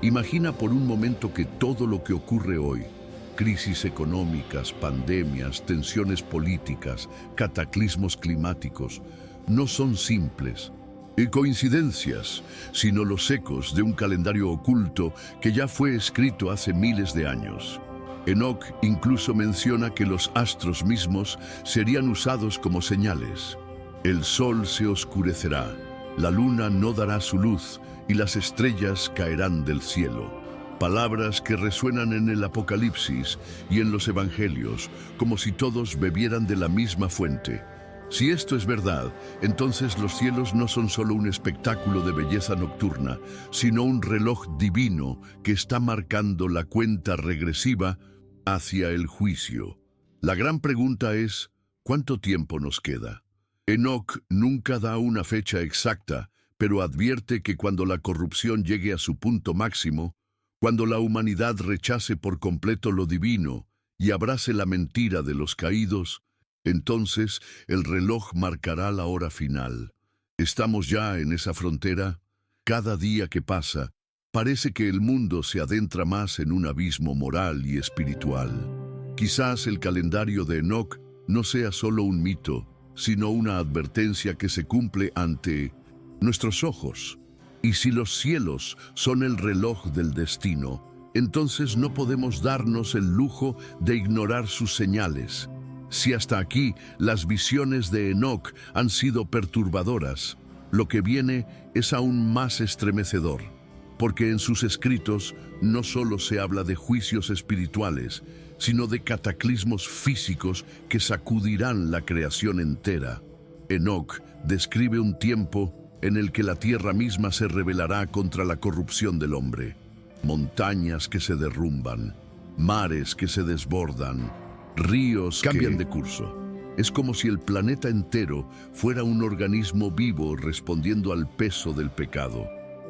Imagina por un momento que todo lo que ocurre hoy, crisis económicas, pandemias, tensiones políticas, cataclismos climáticos, no son simples coincidencias, sino los ecos de un calendario oculto que ya fue escrito hace miles de años. Enoc incluso menciona que los astros mismos serían usados como señales. El sol se oscurecerá, la luna no dará su luz y las estrellas caerán del cielo. Palabras que resuenan en el Apocalipsis y en los Evangelios, como si todos bebieran de la misma fuente. Si esto es verdad, entonces los cielos no son solo un espectáculo de belleza nocturna, sino un reloj divino que está marcando la cuenta regresiva hacia el juicio. La gran pregunta es, ¿cuánto tiempo nos queda? Enoc nunca da una fecha exacta, pero advierte que cuando la corrupción llegue a su punto máximo, cuando la humanidad rechace por completo lo divino y abrace la mentira de los caídos, entonces el reloj marcará la hora final. ¿Estamos ya en esa frontera? Cada día que pasa, parece que el mundo se adentra más en un abismo moral y espiritual. Quizás el calendario de Enoc no sea solo un mito, sino una advertencia que se cumple ante nuestros ojos. Y si los cielos son el reloj del destino, entonces no podemos darnos el lujo de ignorar sus señales. Si hasta aquí las visiones de Enoc han sido perturbadoras, lo que viene es aún más estremecedor, porque en sus escritos no solo se habla de juicios espirituales, sino de cataclismos físicos que sacudirán la creación entera. Enoc describe un tiempo en el que la tierra misma se rebelará contra la corrupción del hombre. Montañas que se derrumban, mares que se desbordan, ríos que cambian de curso. Es como si el planeta entero fuera un organismo vivo respondiendo al peso del pecado.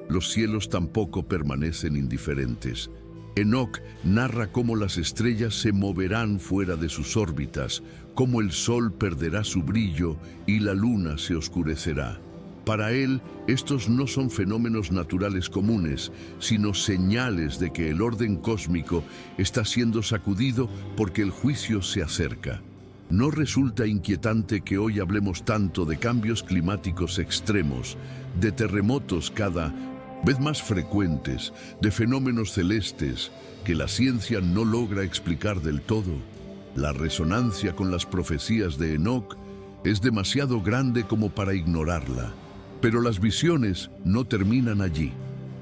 Los cielos tampoco permanecen indiferentes. Enoc narra cómo las estrellas se moverán fuera de sus órbitas, cómo el sol perderá su brillo y la luna se oscurecerá. Para él, estos no son fenómenos naturales comunes, sino señales de que el orden cósmico está siendo sacudido porque el juicio se acerca. ¿No resulta inquietante que hoy hablemos tanto de cambios climáticos extremos, de terremotos cada vez más frecuentes, de fenómenos celestes que la ciencia no logra explicar del todo? La resonancia con las profecías de Enoc es demasiado grande como para ignorarla. Pero las visiones no terminan allí.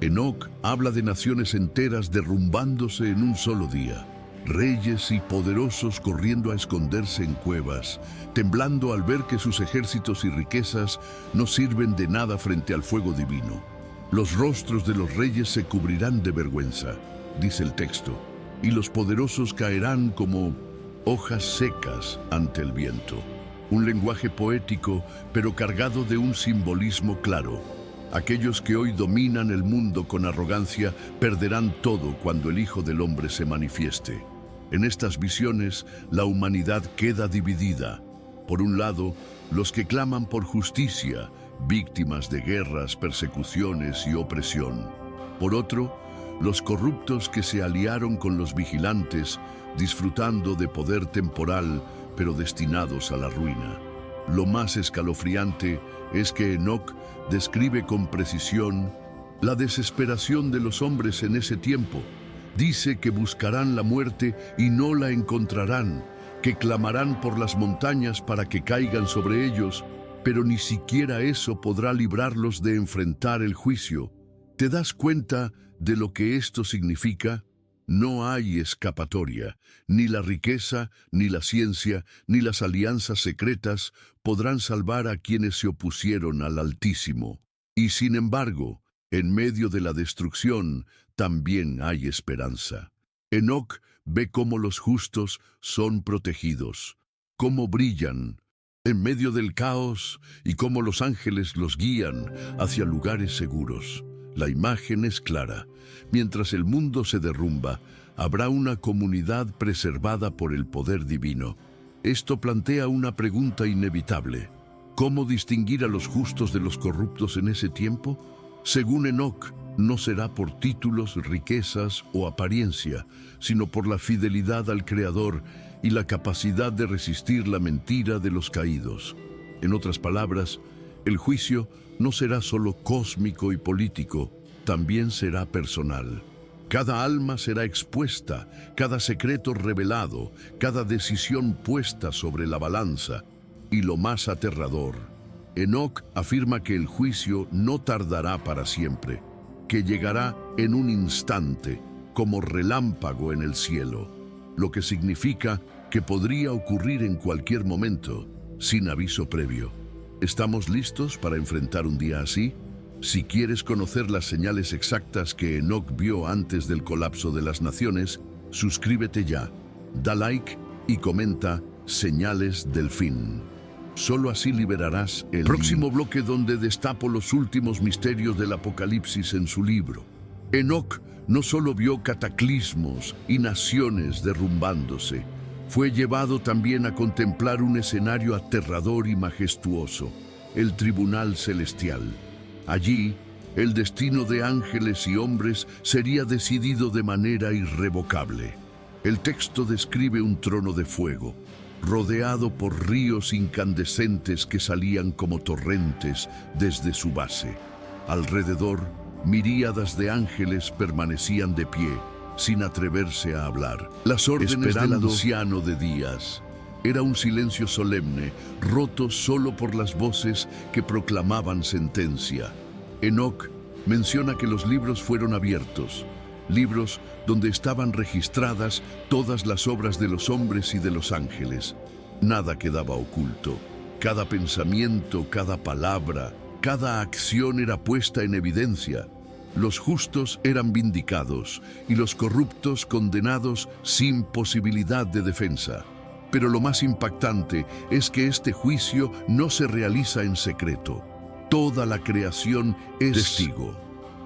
Enoc habla de naciones enteras derrumbándose en un solo día. Reyes y poderosos corriendo a esconderse en cuevas, temblando al ver que sus ejércitos y riquezas no sirven de nada frente al fuego divino. Los rostros de los reyes se cubrirán de vergüenza, dice el texto, y los poderosos caerán como hojas secas ante el viento. Un lenguaje poético, pero cargado de un simbolismo claro. Aquellos que hoy dominan el mundo con arrogancia perderán todo cuando el Hijo del Hombre se manifieste. En estas visiones, la humanidad queda dividida. Por un lado, los que claman por justicia, víctimas de guerras, persecuciones y opresión. Por otro, los corruptos que se aliaron con los vigilantes, disfrutando de poder temporal, pero destinados a la ruina. Lo más escalofriante es que Enoc describe con precisión la desesperación de los hombres en ese tiempo, Dice que buscarán la muerte y no la encontrarán, que clamarán por las montañas para que caigan sobre ellos, pero ni siquiera eso podrá librarlos de enfrentar el juicio. ¿Te das cuenta de lo que esto significa? No hay escapatoria. Ni la riqueza, ni la ciencia, ni las alianzas secretas podrán salvar a quienes se opusieron al Altísimo. Y sin embargo, en medio de la destrucción también hay esperanza. Enoc ve cómo los justos son protegidos, cómo brillan en medio del caos y cómo los ángeles los guían hacia lugares seguros. La imagen es clara. Mientras el mundo se derrumba, habrá una comunidad preservada por el poder divino. Esto plantea una pregunta inevitable. ¿Cómo distinguir a los justos de los corruptos en ese tiempo? Según Enoc, no será por títulos, riquezas o apariencia, sino por la fidelidad al Creador y la capacidad de resistir la mentira de los caídos. En otras palabras, el juicio no será solo cósmico y político, también será personal. Cada alma será expuesta, cada secreto revelado, cada decisión puesta sobre la balanza. Y lo más aterrador, Enoc afirma que el juicio no tardará para siempre, que llegará en un instante, como relámpago en el cielo, lo que significa que podría ocurrir en cualquier momento, sin aviso previo. ¿Estamos listos para enfrentar un día así? Si quieres conocer las señales exactas que Enoc vio antes del colapso de las naciones, suscríbete ya, da like y comenta señales del fin. Solo así liberarás el próximo bloque donde destapo los últimos misterios del Apocalipsis en su libro. Enoc no solo vio cataclismos y naciones derrumbándose, fue llevado también a contemplar un escenario aterrador y majestuoso, el tribunal celestial. Allí, el destino de ángeles y hombres sería decidido de manera irrevocable. El texto describe un trono de fuego, rodeado por ríos incandescentes que salían como torrentes desde su base. Alrededor, miríadas de ángeles permanecían de pie, sin atreverse a hablar. Las órdenes del anciano de días. Era un silencio solemne, roto solo por las voces que proclamaban sentencia. Enoc menciona que los libros fueron abiertos, libros donde estaban registradas todas las obras de los hombres y de los ángeles. Nada quedaba oculto. Cada pensamiento, cada palabra, cada acción era puesta en evidencia. Los justos eran vindicados y los corruptos condenados sin posibilidad de defensa. Pero lo más impactante es que este juicio no se realiza en secreto. Toda la creación es testigo.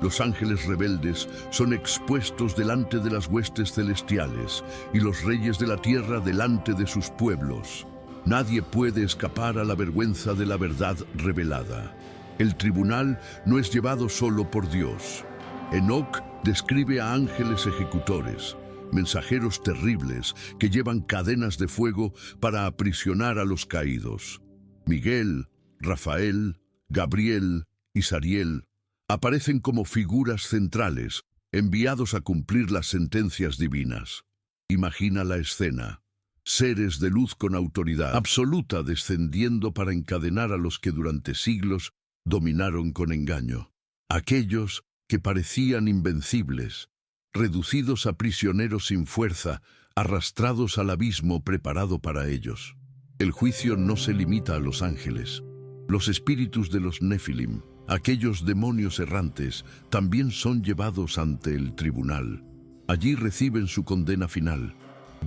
Los ángeles rebeldes son expuestos delante de las huestes celestiales y los reyes de la tierra delante de sus pueblos. Nadie puede escapar a la vergüenza de la verdad revelada. El tribunal no es llevado solo por Dios. Enoc describe a ángeles ejecutores, mensajeros terribles que llevan cadenas de fuego para aprisionar a los caídos. Miguel, Rafael, Gabriel y Sariel aparecen como figuras centrales, enviados a cumplir las sentencias divinas. Imagina la escena. Seres de luz con autoridad absoluta descendiendo para encadenar a los que durante siglos dominaron con engaño. Aquellos que parecían invencibles, reducidos a prisioneros sin fuerza, arrastrados al abismo preparado para ellos. El juicio no se limita a los ángeles. Los espíritus de los Nefilim, aquellos demonios errantes, también son llevados ante el tribunal. Allí reciben su condena final.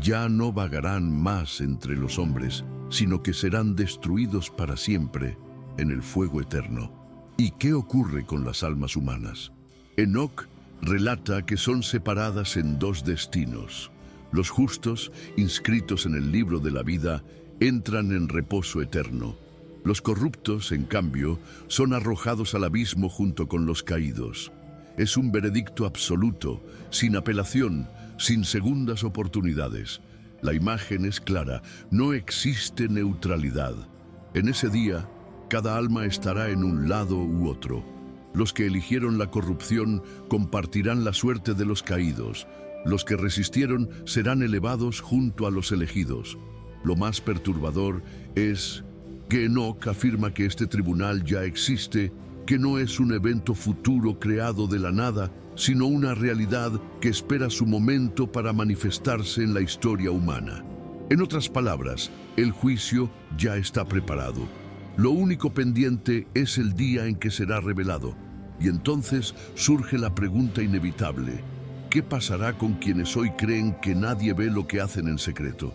Ya no vagarán más entre los hombres, sino que serán destruidos para siempre en el fuego eterno. ¿Y qué ocurre con las almas humanas? Enoc relata que son separadas en dos destinos. Los justos, inscritos en el libro de la vida, entran en reposo eterno. Los corruptos, en cambio, son arrojados al abismo junto con los caídos. Es un veredicto absoluto, sin apelación, sin segundas oportunidades. La imagen es clara, no existe neutralidad. En ese día, cada alma estará en un lado u otro. Los que eligieron la corrupción compartirán la suerte de los caídos. Los que resistieron serán elevados junto a los elegidos. Lo más perturbador es que Enoc afirma que este tribunal ya existe, que no es un evento futuro creado de la nada, sino una realidad que espera su momento para manifestarse en la historia humana. En otras palabras, el juicio ya está preparado. Lo único pendiente es el día en que será revelado. Y entonces surge la pregunta inevitable: ¿qué pasará con quienes hoy creen que nadie ve lo que hacen en secreto?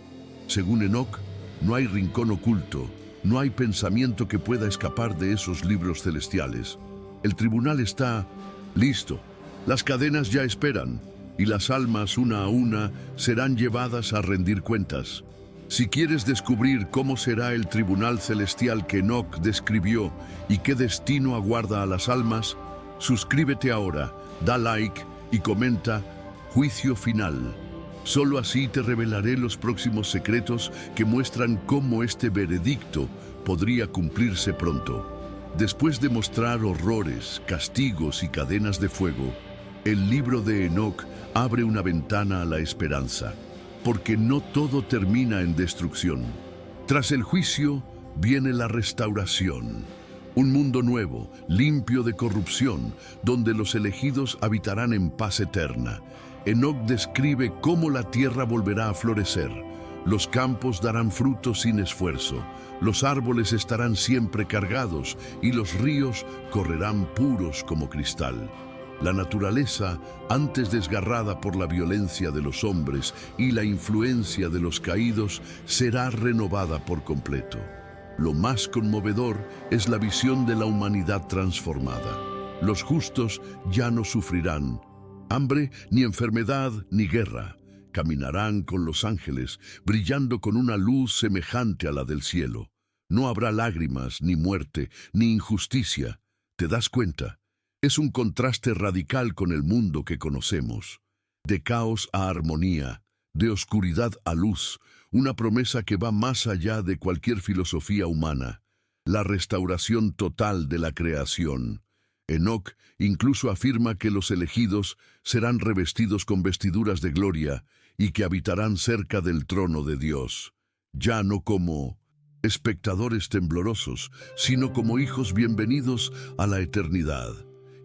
Según Enoc, no hay rincón oculto, no hay pensamiento que pueda escapar de esos libros celestiales. El tribunal está listo, las cadenas ya esperan, y las almas una a una serán llevadas a rendir cuentas. Si quieres descubrir cómo será el tribunal celestial que Enoc describió y qué destino aguarda a las almas, suscríbete ahora, da like y comenta Juicio Final. Solo así te revelaré los próximos secretos que muestran cómo este veredicto podría cumplirse pronto. Después de mostrar horrores, castigos y cadenas de fuego, el libro de Enoc abre una ventana a la esperanza, porque no todo termina en destrucción. Tras el juicio viene la restauración. Un mundo nuevo, limpio de corrupción, donde los elegidos habitarán en paz eterna. Enoc describe cómo la tierra volverá a florecer. Los campos darán frutos sin esfuerzo. Los árboles estarán siempre cargados y los ríos correrán puros como cristal. La naturaleza, antes desgarrada por la violencia de los hombres y la influencia de los caídos, será renovada por completo. Lo más conmovedor es la visión de la humanidad transformada. Los justos ya no sufrirán hambre, ni enfermedad, ni guerra. Caminarán con los ángeles, brillando con una luz semejante a la del cielo. No habrá lágrimas, ni muerte, ni injusticia. ¿Te das cuenta? Es un contraste radical con el mundo que conocemos. De caos a armonía, de oscuridad a luz, una promesa que va más allá de cualquier filosofía humana. La restauración total de la creación. Enoc incluso afirma que los elegidos serán revestidos con vestiduras de gloria y que habitarán cerca del trono de Dios, ya no como espectadores temblorosos, sino como hijos bienvenidos a la eternidad.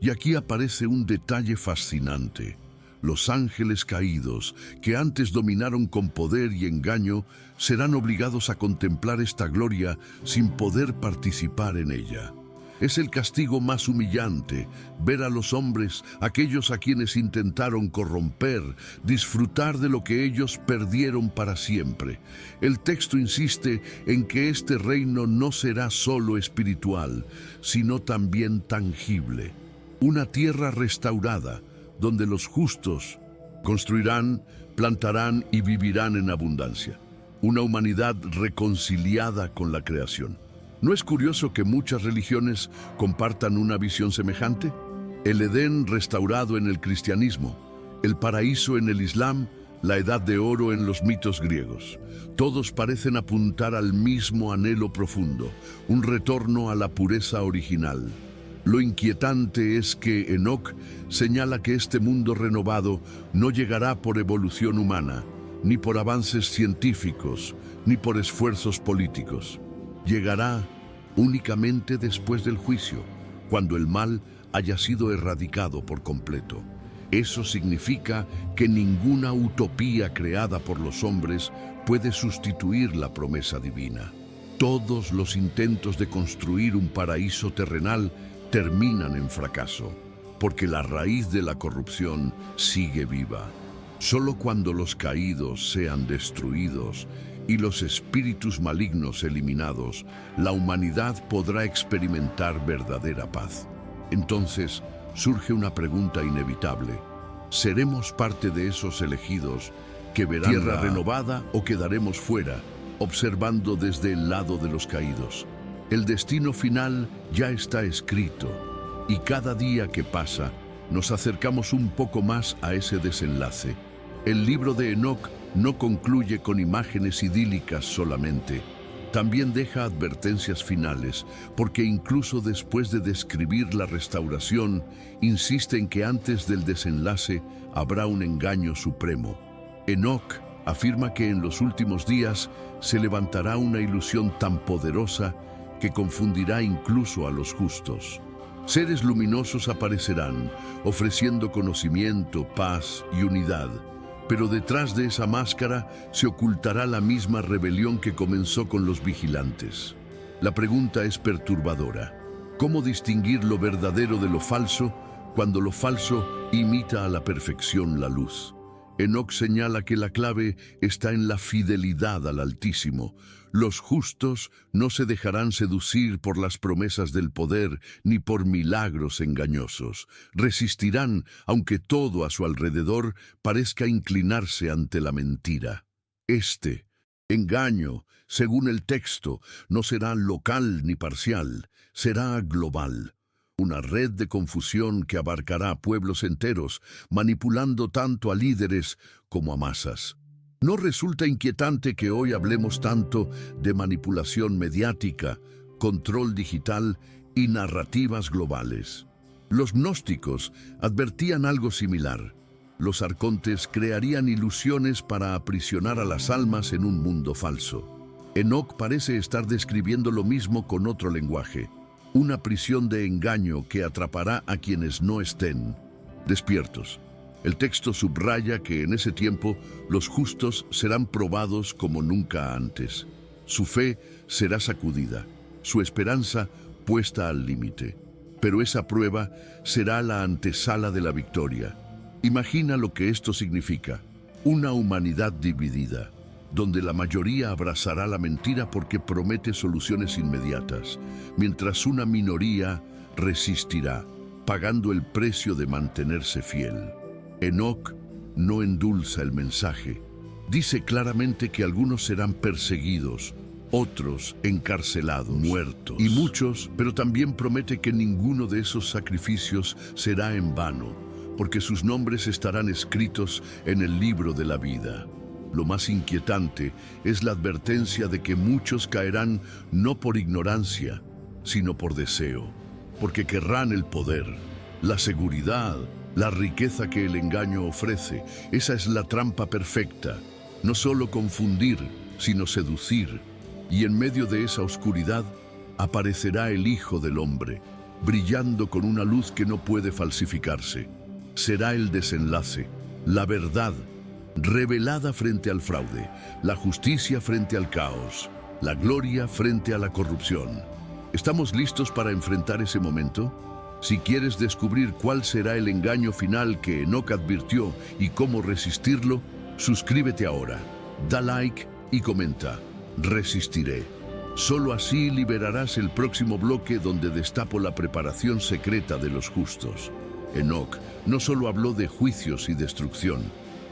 Y aquí aparece un detalle fascinante. Los ángeles caídos, que antes dominaron con poder y engaño, serán obligados a contemplar esta gloria sin poder participar en ella. Es el castigo más humillante, ver a los hombres, aquellos a quienes intentaron corromper, disfrutar de lo que ellos perdieron para siempre. El texto insiste en que este reino no será solo espiritual, sino también tangible. Una tierra restaurada, donde los justos construirán, plantarán y vivirán en abundancia. Una humanidad reconciliada con la creación. ¿No es curioso que muchas religiones compartan una visión semejante? El Edén restaurado en el cristianismo, el paraíso en el Islam, la edad de oro en los mitos griegos. Todos parecen apuntar al mismo anhelo profundo, un retorno a la pureza original. Lo inquietante es que Enoc señala que este mundo renovado no llegará por evolución humana, ni por avances científicos, ni por esfuerzos políticos. Llegará únicamente después del juicio, cuando el mal haya sido erradicado por completo. Eso significa que ninguna utopía creada por los hombres puede sustituir la promesa divina. Todos los intentos de construir un paraíso terrenal terminan en fracaso, porque la raíz de la corrupción sigue viva. Solo cuando los caídos sean destruidos y los espíritus malignos eliminados, la humanidad podrá experimentar verdadera paz. Entonces surge una pregunta inevitable. ¿Seremos parte de esos elegidos que verán tierra renovada o quedaremos fuera, observando desde el lado de los caídos? El destino final ya está escrito, y cada día que pasa nos acercamos un poco más a ese desenlace. El libro de Enoc no concluye con imágenes idílicas solamente. También deja advertencias finales, porque incluso después de describir la restauración, insiste en que antes del desenlace habrá un engaño supremo. Enoc afirma que en los últimos días se levantará una ilusión tan poderosa que confundirá incluso a los justos. Seres luminosos aparecerán, ofreciendo conocimiento, paz y unidad. Pero detrás de esa máscara se ocultará la misma rebelión que comenzó con los vigilantes. La pregunta es perturbadora. ¿Cómo distinguir lo verdadero de lo falso cuando lo falso imita a la perfección la luz? Enoc señala que la clave está en la fidelidad al Altísimo. Los justos no se dejarán seducir por las promesas del poder ni por milagros engañosos. Resistirán, aunque todo a su alrededor parezca inclinarse ante la mentira. Este engaño, según el texto, no será local ni parcial, será global. Una red de confusión que abarcará pueblos enteros, manipulando tanto a líderes como a masas. ¿No resulta inquietante que hoy hablemos tanto de manipulación mediática, control digital y narrativas globales? Los gnósticos advertían algo similar. Los arcontes crearían ilusiones para aprisionar a las almas en un mundo falso. Enoc parece estar describiendo lo mismo con otro lenguaje. Una prisión de engaño que atrapará a quienes no estén despiertos. El texto subraya que en ese tiempo los justos serán probados como nunca antes. Su fe será sacudida, su esperanza puesta al límite. Pero esa prueba será la antesala de la victoria. Imagina lo que esto significa. Una humanidad dividida, donde la mayoría abrazará la mentira porque promete soluciones inmediatas, mientras una minoría resistirá, pagando el precio de mantenerse fiel. Enoc no endulza el mensaje. Dice claramente que algunos serán perseguidos, otros encarcelados, muertos, y muchos, pero también promete que ninguno de esos sacrificios será en vano, porque sus nombres estarán escritos en el libro de la vida. Lo más inquietante es la advertencia de que muchos caerán no por ignorancia, sino por deseo, porque querrán el poder, la seguridad, la riqueza que el engaño ofrece. Esa es la trampa perfecta, no solo confundir, sino seducir. Y en medio de esa oscuridad aparecerá el Hijo del Hombre, brillando con una luz que no puede falsificarse. Será el desenlace, la verdad, revelada frente al fraude, la justicia frente al caos, la gloria frente a la corrupción. ¿Estamos listos para enfrentar ese momento? Si quieres descubrir cuál será el engaño final que Enoc advirtió y cómo resistirlo, suscríbete ahora, da like y comenta. Resistiré. Solo así liberarás el próximo bloque donde destapo la preparación secreta de los justos. Enoc no solo habló de juicios y destrucción,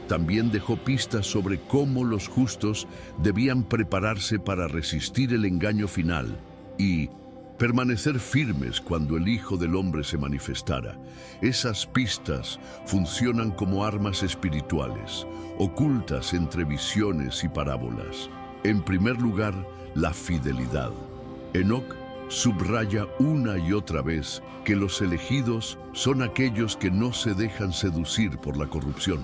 también dejó pistas sobre cómo los justos debían prepararse para resistir el engaño final y permanecer firmes cuando el Hijo del Hombre se manifestara. Esas pistas funcionan como armas espirituales, ocultas entre visiones y parábolas. En primer lugar, la fidelidad. Enoc subraya una y otra vez que los elegidos son aquellos que no se dejan seducir por la corrupción.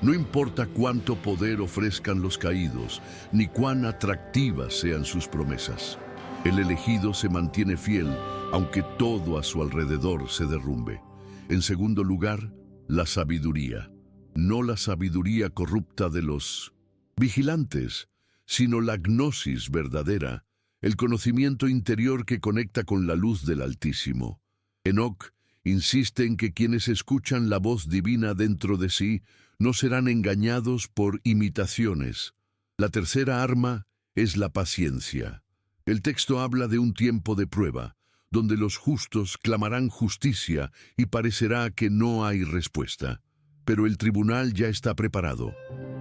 No importa cuánto poder ofrezcan los caídos, ni cuán atractivas sean sus promesas. El elegido se mantiene fiel, aunque todo a su alrededor se derrumbe. En segundo lugar, la sabiduría. No la sabiduría corrupta de los vigilantes, sino la gnosis verdadera, el conocimiento interior que conecta con la luz del Altísimo. Enoc insiste en que quienes escuchan la voz divina dentro de sí no serán engañados por imitaciones. La tercera arma es la paciencia. El texto habla de un tiempo de prueba, donde los justos clamarán justicia y parecerá que no hay respuesta. Pero el tribunal ya está preparado,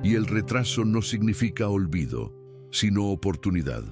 y el retraso no significa olvido, sino oportunidad.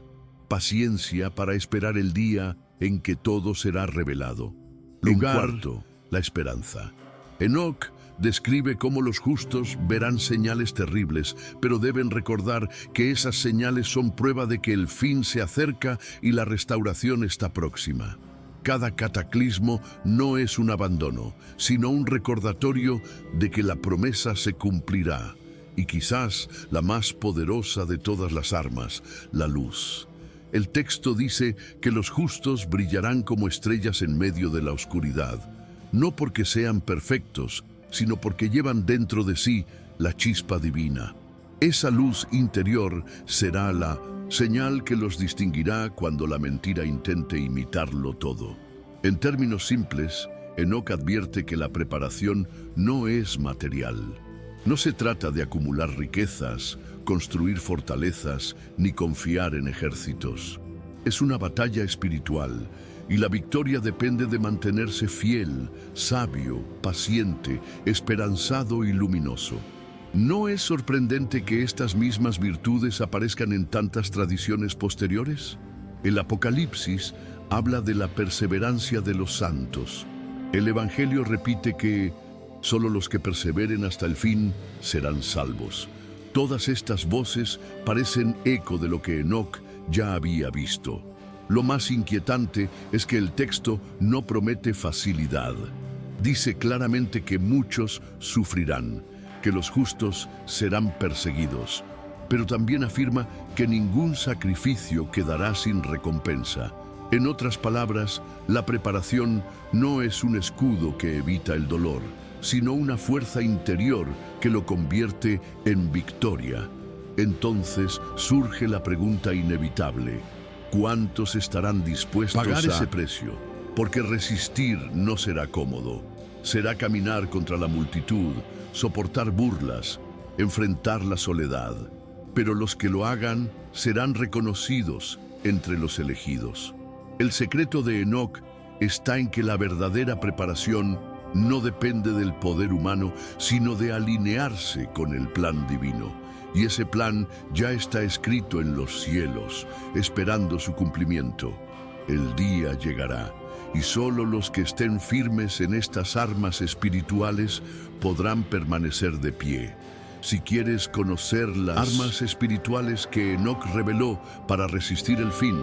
Paciencia para esperar el día en que todo será revelado. En cuarto, la esperanza. Enoc describe cómo los justos verán señales terribles, pero deben recordar que esas señales son prueba de que el fin se acerca y la restauración está próxima. Cada cataclismo no es un abandono, sino un recordatorio de que la promesa se cumplirá. Y quizás la más poderosa de todas las armas, la luz. El texto dice que los justos brillarán como estrellas en medio de la oscuridad, no porque sean perfectos, sino porque llevan dentro de sí la chispa divina. Esa luz interior será la señal que los distinguirá cuando la mentira intente imitarlo todo. En términos simples, Enoc advierte que la preparación no es material. No se trata de acumular riquezas, construir fortalezas, ni confiar en ejércitos. Es una batalla espiritual, y la victoria depende de mantenerse fiel, sabio, paciente, esperanzado y luminoso. ¿No es sorprendente que estas mismas virtudes aparezcan en tantas tradiciones posteriores? El Apocalipsis habla de la perseverancia de los santos. El Evangelio repite que solo los que perseveren hasta el fin serán salvos. Todas estas voces parecen eco de lo que Enoc ya había visto. Lo más inquietante es que el texto no promete facilidad. Dice claramente que muchos sufrirán, que los justos serán perseguidos, pero también afirma que ningún sacrificio quedará sin recompensa. En otras palabras, la preparación no es un escudo que evita el dolor, sino una fuerza interior que lo convierte en victoria. Entonces surge la pregunta inevitable: ¿cuántos estarán dispuestos a pagar ese precio? Porque resistir no será cómodo. Será caminar contra la multitud, soportar burlas, enfrentar la soledad. Pero los que lo hagan serán reconocidos entre los elegidos. El secreto de Enoc está en que la verdadera preparación no depende del poder humano, sino de alinearse con el plan divino. Y ese plan ya está escrito en los cielos, esperando su cumplimiento. El día llegará, y solo los que estén firmes en estas armas espirituales podrán permanecer de pie. Si quieres conocer las armas espirituales que Enoc reveló para resistir el fin,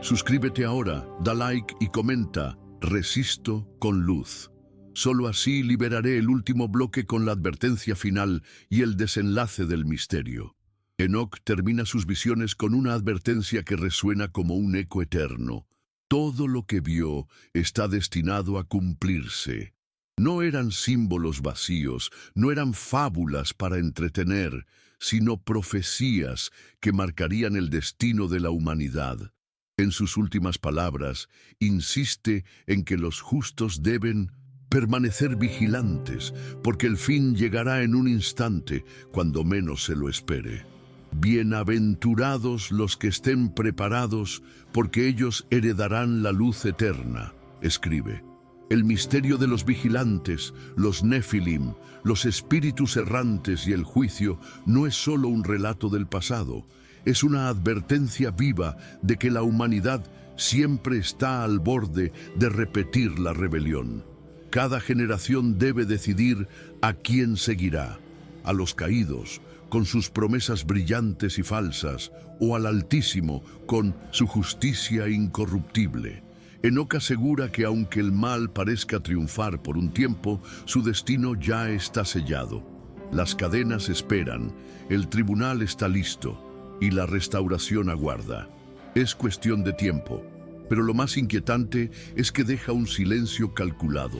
suscríbete ahora, da like y comenta: Resisto con luz. Solo así liberaré el último bloque con la advertencia final y el desenlace del misterio. Enoc termina sus visiones con una advertencia que resuena como un eco eterno. Todo lo que vio está destinado a cumplirse. No eran símbolos vacíos, no eran fábulas para entretener, sino profecías que marcarían el destino de la humanidad. En sus últimas palabras, insiste en que los justos deben permanecer vigilantes, porque el fin llegará en un instante, cuando menos se lo espere. Bienaventurados los que estén preparados, porque ellos heredarán la luz eterna, escribe. El misterio de los vigilantes, los Nefilim, los espíritus errantes y el juicio no es solo un relato del pasado, es una advertencia viva de que la humanidad siempre está al borde de repetir la rebelión. Cada generación debe decidir a quién seguirá: a los caídos, con sus promesas brillantes y falsas, o al Altísimo, con su justicia incorruptible. Enoc asegura que aunque el mal parezca triunfar por un tiempo, su destino ya está sellado. Las cadenas esperan, el tribunal está listo, y la restauración aguarda. Es cuestión de tiempo, pero lo más inquietante es que deja un silencio calculado.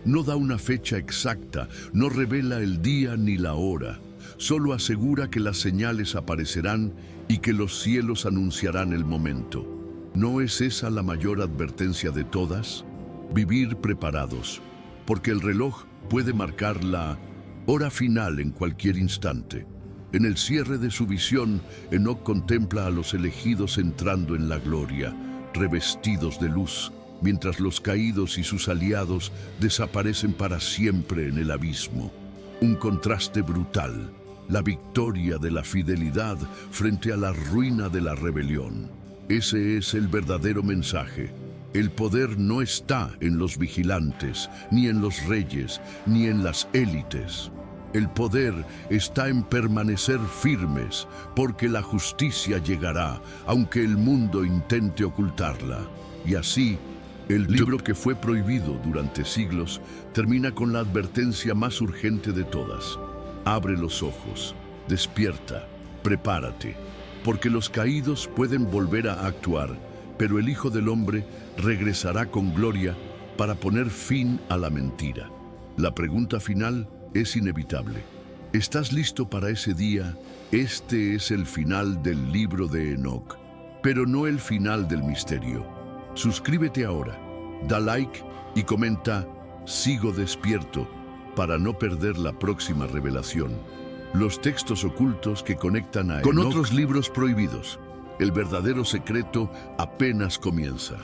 No da una fecha exacta, no revela el día ni la hora. Solo asegura que las señales aparecerán y que los cielos anunciarán el momento. ¿No es esa la mayor advertencia de todas? Vivir preparados, porque el reloj puede marcar la hora final en cualquier instante. En el cierre de su visión, Enoc contempla a los elegidos entrando en la gloria, revestidos de luz, mientras los caídos y sus aliados desaparecen para siempre en el abismo. Un contraste brutal, la victoria de la fidelidad frente a la ruina de la rebelión. Ese es el verdadero mensaje. El poder no está en los vigilantes, ni en los reyes, ni en las élites. El poder está en permanecer firmes, porque la justicia llegará, aunque el mundo intente ocultarla. Y así, el libro que fue prohibido durante siglos termina con la advertencia más urgente de todas. Abre los ojos, despierta, prepárate, porque los caídos pueden volver a actuar, pero el Hijo del Hombre regresará con gloria para poner fin a la mentira. La pregunta final es inevitable. ¿Estás listo para ese día? Este es el final del libro de Enoc, pero no el final del misterio. Suscríbete ahora, da like y comenta "Sigo despierto" para no perder la próxima revelación. Los textos ocultos que conectan a Enoc con otros libros prohibidos. El verdadero secreto apenas comienza.